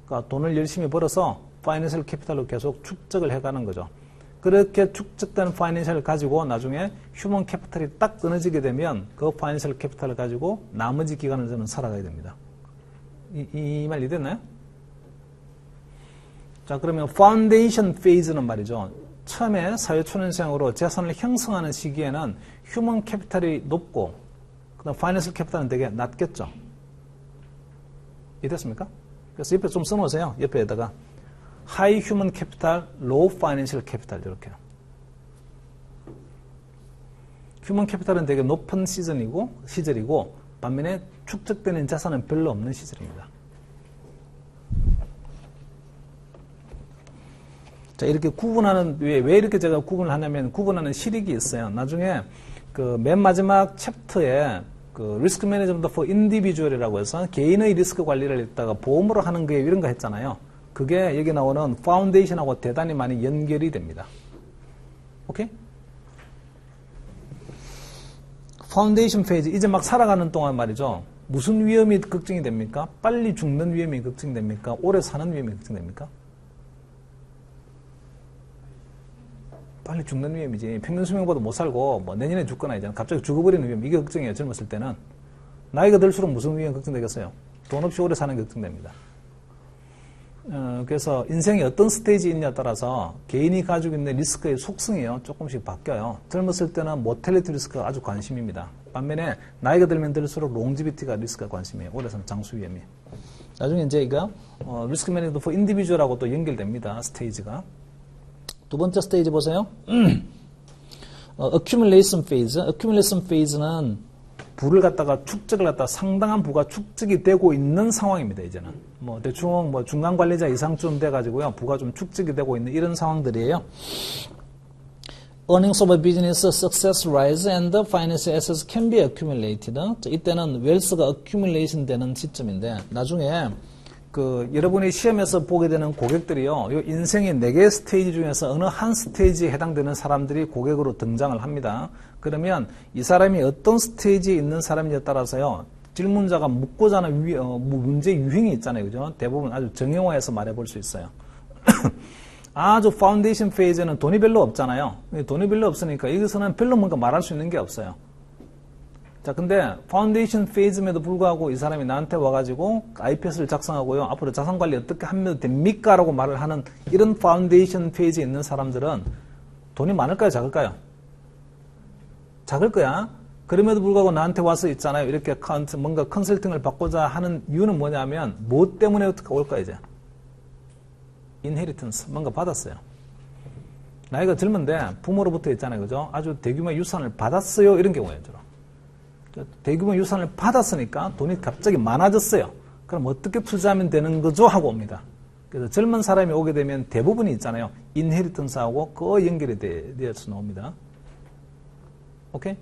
그러니까 돈을 열심히 벌어서 파이낸셜 캐피탈로 계속 축적을 해가는 거죠. 그렇게 축적된 파이낸셜을 가지고 나중에 휴먼 캐피탈이 딱 끊어지게 되면 그 파이낸셜 캐피탈을 가지고 나머지 기간을 저는 살아가야 됩니다. 이 말 이해됐나요? 자, 그러면 파운데이션 페이즈는 말이죠. 처음에 사회초년생으로 재산을 형성하는 시기에는 휴먼 캐피탈이 높고, 그다음 파이낸셜 캐피탈은 되게 낮겠죠. 이해됐습니까? 그래서 옆에 좀 써놓으세요. 옆에다가 High Human Capital, Low Financial Capital 이렇게. 휴먼 캐피탈은 되게 높은 시절이고 반면에 축적되는 자산은 별로 없는 시절입니다. 자, 이렇게 구분하는, 왜 이렇게 제가 구분을 하냐면, 구분하는 실익이 있어요. 나중에 그 맨 마지막 챕터에 그 리스크 매니지먼트 for individual이라고 해서 개인의 리스크 관리를 했다가 보험으로 하는 게 이런 거 했잖아요. 그게 여기 나오는 파운데이션하고 대단히 많이 연결이 됩니다. 오케이? 파운데이션 페이지, 이제 막 살아가는 동안 말이죠. 무슨 위험이 걱정이 됩니까? 빨리 죽는 위험이 걱정됩니까? 오래 사는 위험이 걱정됩니까? 빨리 죽는 위험이지. 평균 수명보다 못 살고 뭐 내년에 죽거나 이제 갑자기 죽어버리는 위험, 이게 걱정이에요. 젊었을 때는. 나이가 들수록 무슨 위험 걱정되겠어요? 돈 없이 오래 사는 게 걱정됩니다. 그래서 인생이 어떤 스테이지에 있냐에 따라서 개인이 가지고 있는 리스크의 속성이요, 조금씩 바뀌어요. 젊었을 때는 모텔리티 리스크가 아주 관심입니다. 반면에 나이가 들면 들수록 롱지비티가 리스크가 관심이에요. 오래 사는 장수 위험이. 나중에 이제 이거 리스크 매니지먼트 포 인디비주얼하고 또 연결됩니다. 스테이지가. 두 번째 스테이지 보세요. accumulation phase. accumulation phase는 부를 갖다가 축적을 갖다가 상당한 부가 축적이 되고 있는 상황입니다. 이제는 뭐 대충 뭐 중간 관리자 이상쯤 돼가지고요, 부가 좀 축적이 되고 있는 이런 상황들이에요. Earnings of a business success rise and the financial assets can be accumulated. 이때는 웰스가 accumulation 되는 시점인데, 나중에 그 여러분이 시험에서 보게 되는 고객들이요, 요 인생의 4개의 스테이지 중에서 어느 한 스테이지에 해당되는 사람들이 고객으로 등장을 합니다. 그러면 이 사람이 어떤 스테이지에 있는 사람인지에 따라서요, 질문자가 묻고자 하는 문제 유형이 있잖아요. 그죠? 대부분 아주 정형화해서 말해볼 수 있어요. 아주 파운데이션 페이지에는 돈이 별로 없잖아요. 돈이 별로 없으니까 여기서는 별로 뭔가 말할 수 있는 게 없어요. 자, 근데 파운데이션 페이지임에도 불구하고 이 사람이 나한테 와가지고 IPS를 작성하고요. 앞으로 자산관리 어떻게 하면 됩니까? 라고 말을 하는 이런 파운데이션 페이지에 있는 사람들은 돈이 많을까요? 작을까요? 작을 거야. 그럼에도 불구하고 나한테 와서 있잖아요. 이렇게 뭔가 컨설팅을 받고자 하는 이유는 뭐냐면 뭐 때문에 올까 이제? 인헤리턴스. 뭔가 받았어요. 나이가 젊은데 부모로부터 있잖아요. 그죠? 아주 대규모의 유산을 받았어요. 이런 경우예요. 대규모 유산을 받았으니까 돈이 갑자기 많아졌어요. 그럼 어떻게 투자하면 되는 거죠? 하고 옵니다. 그래서 젊은 사람이 오게 되면 대부분이 있잖아요. 인헤리턴스하고 거의 연결이 되어서 나옵니다. 오케이?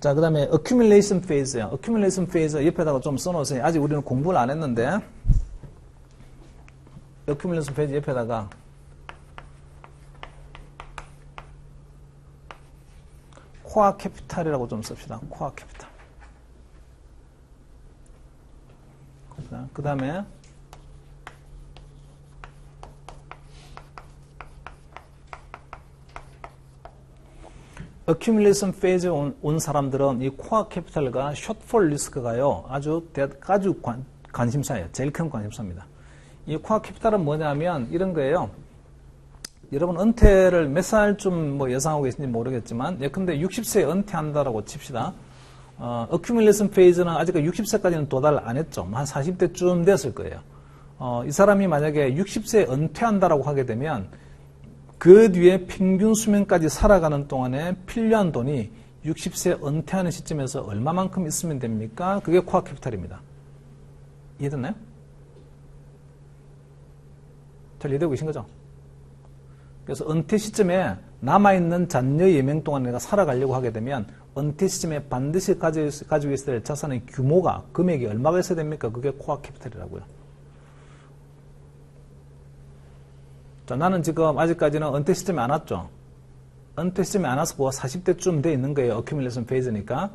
자, 그 다음에 accumulation phase요. accumulation phase 옆에다가 좀 써놓으세요. 아직 우리는 공부를 안 했는데 accumulation phase 옆에다가 코어 캐피탈이라고 좀 씁시다. 코어 캐피탈. 그 다음에 accumulation phase에 온 사람들은 이 코어 캐피탈과 숏폴 리스크가요. 아주 관심사예요. 제일 큰 관심사입니다. 이 코어 캐피탈은 뭐냐면 이런 거예요. 여러분 은퇴를 몇 살쯤 뭐 예상하고 계신지 모르겠지만 예컨대 60세에 은퇴한다라고 칩시다. accumulation phase는 아직 60세까지는 도달 안 했죠. 한 40대쯤 됐을 거예요. 이 사람이 만약에 60세에 은퇴한다라고 하게 되면 그 뒤에 평균 수명까지 살아가는 동안에 필요한 돈이 60세 은퇴하는 시점에서 얼마만큼 있으면 됩니까? 그게 코어 캐피탈입니다. 이해됐나요? 잘 이해되고 계신 거죠? 그래서 은퇴 시점에 남아있는 잔여 예명 동안 내가 살아가려고 하게 되면 은퇴 시점에 반드시 가지고 있어야 될 자산의 규모가, 금액이 얼마가 있어야 됩니까? 그게 코어 캐피탈이라고요. 자, 나는 지금 아직까지는 은퇴 시점에 안 왔죠. 은퇴 시점에 안 와서 40대쯤 돼 있는 거예요. 어큐뮬레이션 페이지니까.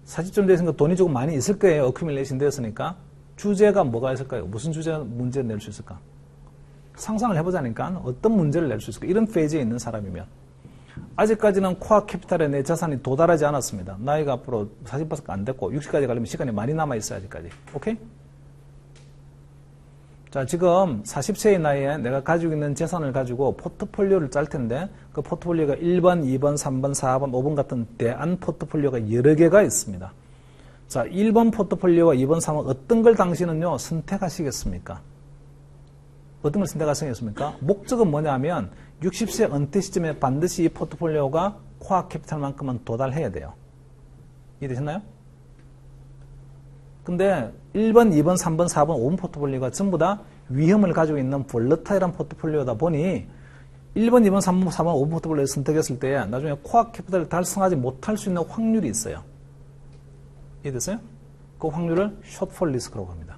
40쯤 돼 있으니까 돈이 조금 많이 있을 거예요. 어큐뮬레이션 되었으니까. 주제가 뭐가 있을까요? 무슨 문제를 낼 수 있을까? 상상을 해보자니까 어떤 문제를 낼 수 있을까? 이런 페이지에 있는 사람이면 아직까지는 코어 캐피탈에 내 자산이 도달하지 않았습니다. 나이가 앞으로 40밖에 안 됐고 60까지 가려면 시간이 많이 남아있어요. 아직까지. 오케이? 자, 지금 40세의 나이에 내가 가지고 있는 재산을 가지고 포트폴리오를 짤 텐데 그 포트폴리오가 1번, 2번, 3번, 4번, 5번 같은 대안 포트폴리오가 여러 개가 있습니다. 자, 1번 포트폴리오와 2번, 3번 어떤 걸 당신은요 선택하시겠습니까? 어떤 걸 선택하시겠습니까? 목적은 뭐냐면 60세 은퇴 시점에 반드시 이 포트폴리오가 코어 캐피탈만큼은 도달해야 돼요. 이해되셨나요? 근데 1번, 2번, 3번, 4번, 5번 포트폴리오가 전부 다 위험을 가지고 있는 볼러타일한 포트폴리오다 보니 1번, 2번, 3번, 4번, 5번 포트폴리오를 선택했을 때 나중에 코어 캐피탈을 달성하지 못할 수 있는 확률이 있어요. 이해됐어요? 그 확률을 숏폴 리스크라고 합니다.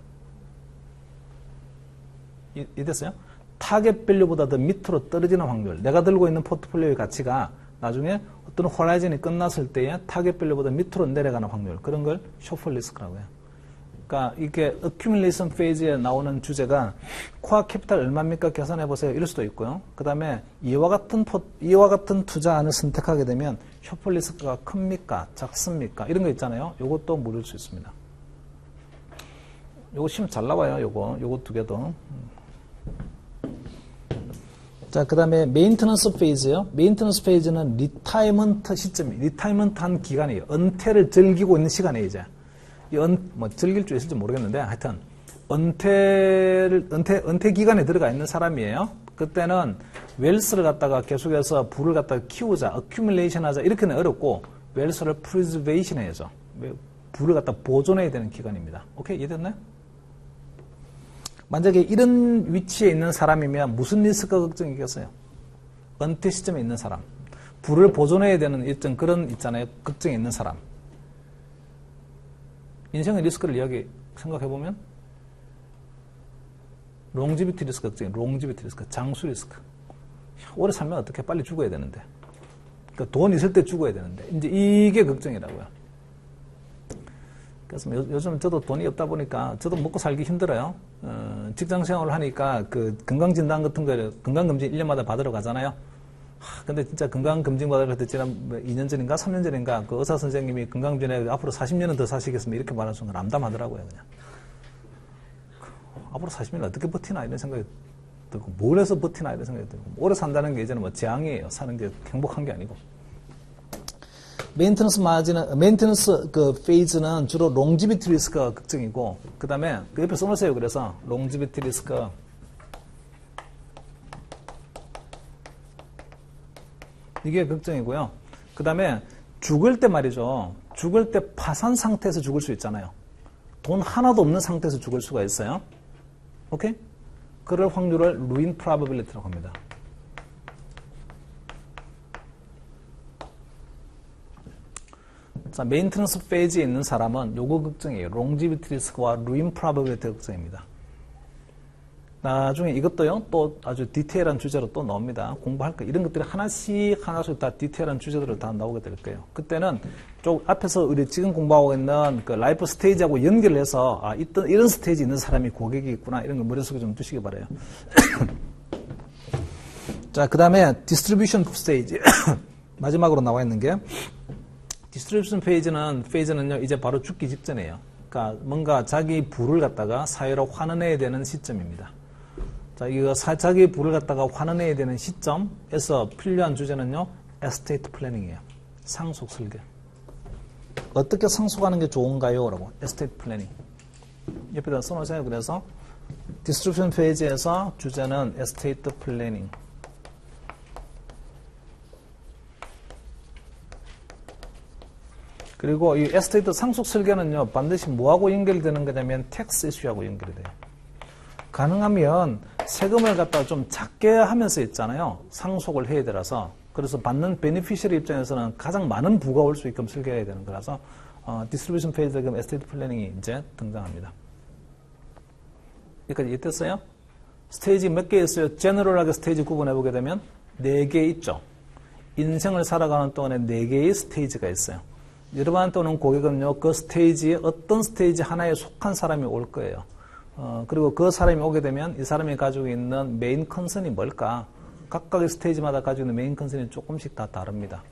이해됐어요? 타겟 밸류보다 더 밑으로 떨어지는 확률. 내가 들고 있는 포트폴리오의 가치가 나중에 어떤 호라이즌이 끝났을 때에 타겟 밸류보다 밑으로 내려가는 확률. 그런 걸 숏폴 리스크라고 해요. 그러니까 이게 accumulation phase에 나오는 주제가 코어 캐피탈 얼마입니까? 계산해 보세요. 이럴 수도 있고요. 그 다음에 이와 같은 투자안을 선택하게 되면 숏폴 리스크가 큽니까? 작습니까? 이런 거 있잖아요. 요것도 물을 수 있습니다. 요거 시험 잘 나와요. 요거 두 개도. 자, 그 다음에 메인터넌스 페이지요. 메인터넌스 페이지는 리타이먼트 시점이, 리타이먼트 한 기간이에요. 은퇴를 즐기고 있는 시간에 이제. 뭐 즐길 줄 있을지 모르겠는데 하여튼 은퇴 기간에 들어가 있는 사람이에요. 그때는 웰스를 갖다가 계속해서 부를 갖다가 키우자, 어큐뮬레이션 하자 이렇게는 어렵고 웰스를 프리저베이션 해야죠. 부를 갖다 보존해야 되는 기간입니다. 오케이, 이해됐나요? 만약에 이런 위치에 있는 사람이면 무슨 리스크가 걱정이겠어요? 은퇴 시점에 있는 사람, 부를 보존해야 되는 일정 그런 있잖아요. 걱정이 있는 사람. 인생의 리스크를 생각해보면 롱지비티 리스크 걱정이 롱지비티 리스크, 장수 리스크. 오래 살면 어떻게 빨리 죽어야 되는데. 그러니까 돈 있을 때 죽어야 되는데. 이제 이게 걱정이라고요. 그래서 요즘 저도 돈이 없다 보니까 저도 먹고 살기 힘들어요. 직장 생활을 하니까 그 건강진단 같은 거 건강검진 1년마다 받으러 가잖아요. 근데 진짜 건강검진 받으러 갔을 때 지난 2년 전인가 3년 전인가 그 의사 선생님이 건강검진에 앞으로 40년은 더 사시겠으면 이렇게 말하는 순간 암담하더라고요. 그냥. 앞으로 40년 어떻게 버티나 이런 생각이 들고 뭘 해서 버티나 이런 생각이 들고 오래 산다는 게 이제는 뭐 재앙이에요. 사는 게 행복한 게 아니고. 메인테넌스 그 페이즈는 주로 롱지비티 리스크가 걱정이고, 그 다음에 그 옆에 써놓으세요. 그래서 롱지비티 리스크. 이게 걱정이고요. 그 다음에 죽을 때 말이죠. 죽을 때 파산 상태에서 죽을 수 있잖아요. 돈 하나도 없는 상태에서 죽을 수가 있어요. 오케이? 그럴 확률을 ruin probability라고 합니다. 자, 메인테넌스 페이지에 있는 사람은 요거 걱정이에요. 롱지비티 리스크와 ruin probability 걱정입니다. 나중에 이것도요, 또 아주 디테일한 주제로 또 나옵니다. 공부할 거, 이런 것들이 하나씩 다 디테일한 주제들로 다 나오게 될 거예요. 그때는 쪽 앞에서 우리 지금 공부하고 있는 그 라이프 스테이지하고 연결을 해서, 이런 스테이지 있는 사람이 고객이 있구나, 이런 걸 머릿속에 좀 두시기 바라요. 자, 그 다음에 디스트리뷰션 스테이지. 마지막으로 나와 있는 게, 디스트리뷰션 페이지는요, 이제 바로 죽기 직전이에요. 그러니까 뭔가 자기 부를 갖다가 사회로 환원해야 되는 시점입니다. 자, 이거 자기 부를 갖다가 환원해야 되는 시점에서 필요한 주제는요, 에스테이트 플래닝이에요. 상속 설계. 어떻게 상속하는 게 좋은가요? 라고. 에스테이트 플래닝. 옆에다 써놓으세요. 그래서 디스트리뷰션 페이지에서 주제는 에스테이트 플래닝. 그리고 이 에스테이트 상속 설계는요, 반드시 뭐하고 연결되는 거냐면 텍스 이슈하고 연결이 돼요. 가능하면 세금을 갖다가 좀 작게 하면서 있잖아요. 상속을 해야 되라서. 그래서 받는 베네피셔리 입장에서는 가장 많은 부가 올 수 있게끔 설계해야 되는 거라서 디스트리뷰션 페이지에 그럼 에스테이트 플래닝이 이제 등장합니다. 여기까지 이해됐어요? 스테이지 몇 개 있어요? 제너럴하게 스테이지 구분해보게 되면 4개 있죠. 인생을 살아가는 동안에 4개의 스테이지가 있어요. 여러분한테 오는 고객은요, 그 스테이지에 어떤 스테이지 하나에 속한 사람이 올 거예요. 그리고 그 사람이 오게 되면 이 사람이 가지고 있는 메인 컨선이 뭘까? 각각의 스테이지마다 가지고 있는 메인 컨선이 조금씩 다 다릅니다.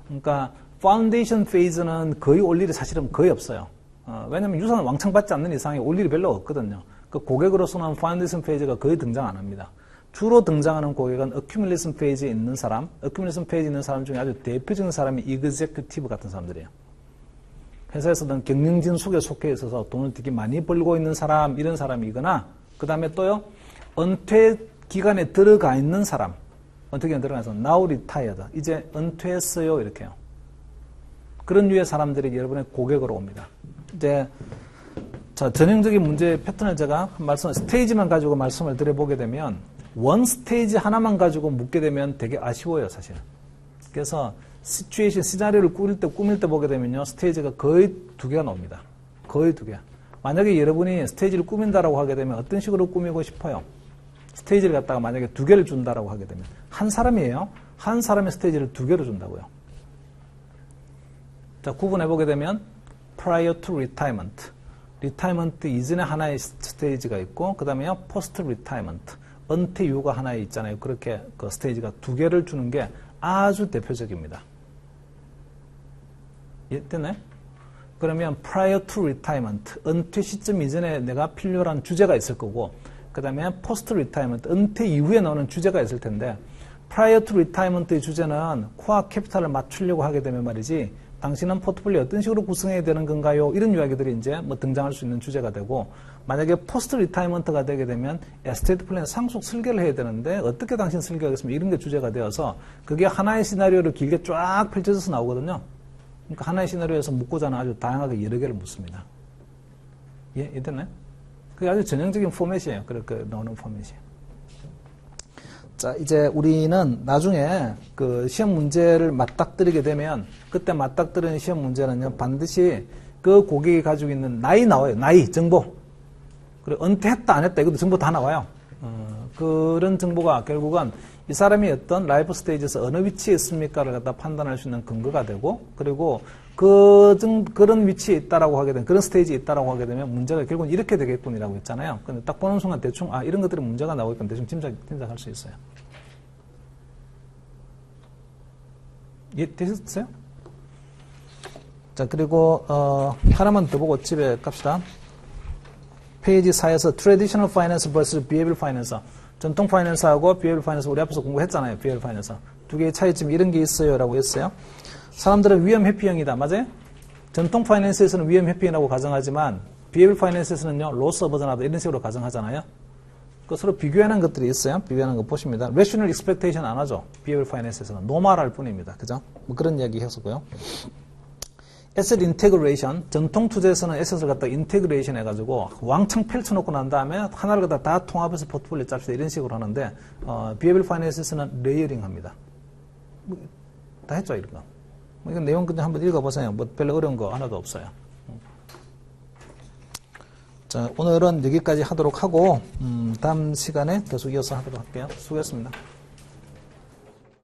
그러니까 파운데이션 페이즈는 거의 올 일이 사실은 거의 없어요. 왜냐하면 유산을 왕창 받지 않는 이상에 올 일이 별로 없거든요. 그 고객으로서는 파운데이션 페이지가 거의 등장 안 합니다. 주로 등장하는 고객은 어큐뮬레이션 페이지에 있는 사람, 어큐뮬레이션 페이지에 있는 사람 중에 아주 대표적인 사람이 이그제큐티브 같은 사람들이에요. 회사에서는 경영진 속에 속해 있어서 돈을 되게 많이 벌고 있는 사람, 이런 사람이거나, 그 다음에 또요, 은퇴 기간에 들어가 있는 사람, 은퇴 기간에 들어가서 now retired, 이제 은퇴했어요, 이렇게요. 그런 류의 사람들이 여러분의 고객으로 옵니다. 이제, 자, 전형적인 문제 패턴을 제가 스테이지만 가지고 말씀을 드려보게 되면, 원 스테이지 하나만 가지고 묻게 되면 되게 아쉬워요, 사실. 그래서, 시나리오를 꾸밀 때 보게 되면요, 스테이지가 거의 2개가 나옵니다. 거의 2개. 만약에 여러분이 스테이지를 꾸민다라고 하게 되면 어떤 식으로 꾸미고 싶어요? 스테이지를 갖다가 만약에 2개를 준다라고 하게 되면. 한 사람이에요. 한 사람의 스테이지를 2개로 준다고요. 자, 구분해보게 되면, prior to retirement. 리타이먼트 이전에 하나의 스테이지가 있고, 그 다음에요, post retirement. 은퇴 이후가 하나에 있잖아요. 그렇게 그 스테이지가 2개를 주는 게 아주 대표적입니다. 이해됐나요? 그러면 prior to retirement, 은퇴 시점 이전에 내가 필요한 주제가 있을 거고, 그 다음에 post retirement, 은퇴 이후에 나오는 주제가 있을 텐데, prior to retirement의 주제는 코어 캐피탈을 맞추려고 하게 되면 말이지, 당신은 포트폴리오 어떤 식으로 구성해야 되는 건가요? 이런 이야기들이 이제 뭐 등장할 수 있는 주제가 되고, 만약에 포스트 리타이먼트가 되게 되면 에스테이트 플랜 상속 설계를 해야 되는데 어떻게 당신 설계하겠습니까? 이런 게 주제가 되어서 그게 하나의 시나리오를 길게 쫙 펼쳐져서 나오거든요. 그러니까 하나의 시나리오에서 묻고자는 아주 다양하게 여러 개를 묻습니다. 예, 이해됐나요? 그게 아주 전형적인 포맷이에요. 그렇게 나오는 포맷이에요. 자, 이제 우리는 나중에 그 시험 문제를 맞닥뜨리게 되면 그때 맞닥뜨리는 시험 문제는요, 반드시 그 고객이 가지고 있는 나이 나와요. 나이, 정보. 그리고 은퇴했다, 안 했다, 이것도 정보 다 나와요. 그런 정보가 결국은 이 사람이 어떤 라이프 스테이지에서 어느 위치에 있습니까를 갖다 판단할 수 있는 근거가 되고, 그리고 그런 위치에 있다라고 하게 되면, 그런 스테이지에 있다라고 하게 되면 문제가 결국은 이렇게 되겠군이라고 했잖아요. 근데 딱 보는 순간 대충, 이런 것들이 문제가 나오겠군. 대충 짐작할 수 있어요. 되셨어요? 자, 그리고, 하나만 더 보고 집에 갑시다. 페이지 4에서 Traditional Finance vs. Behavioral Finance. 전통 파이낸스하고 비헤비얼 파이낸스 우리 앞에서 공부했잖아요. 비헤비얼 파이낸스. 두 개의 차이점 이런 게 있어요. 라고 했어요. 사람들은 위험 회피형이다. 맞아요? 전통 파이낸스에서는 위험 회피형이라고 가정하지만 비헤비얼 파이낸스에서는요. 로스 어버전하다 이런 식으로 가정하잖아요. 그 서로 비교하는 것들이 있어요. 비교하는 거 보십니다. Rational Expectation 안 하죠. 비헤비얼 파이낸스에서는. 노말할 뿐입니다. 그죠? 뭐 그런 이야기 했었고요. Asset Integration, 전통 투자에서는 에셋을 갖다 인테그레이션 해가지고 왕창 펼쳐놓고 난 다음에 하나를 갖다 다 통합해서 포트폴리오 짭시다 이런 식으로 하는데 비헤비얼 파이낸스에서는 레이어링 합니다. 다 했죠 이런 거. 이건 내용 그냥 한번 읽어보세요. 뭐 별로 어려운 거 하나도 없어요. 자, 오늘은 여기까지 하도록 하고 다음 시간에 계속 이어서 하도록 할게요. 수고했습니다.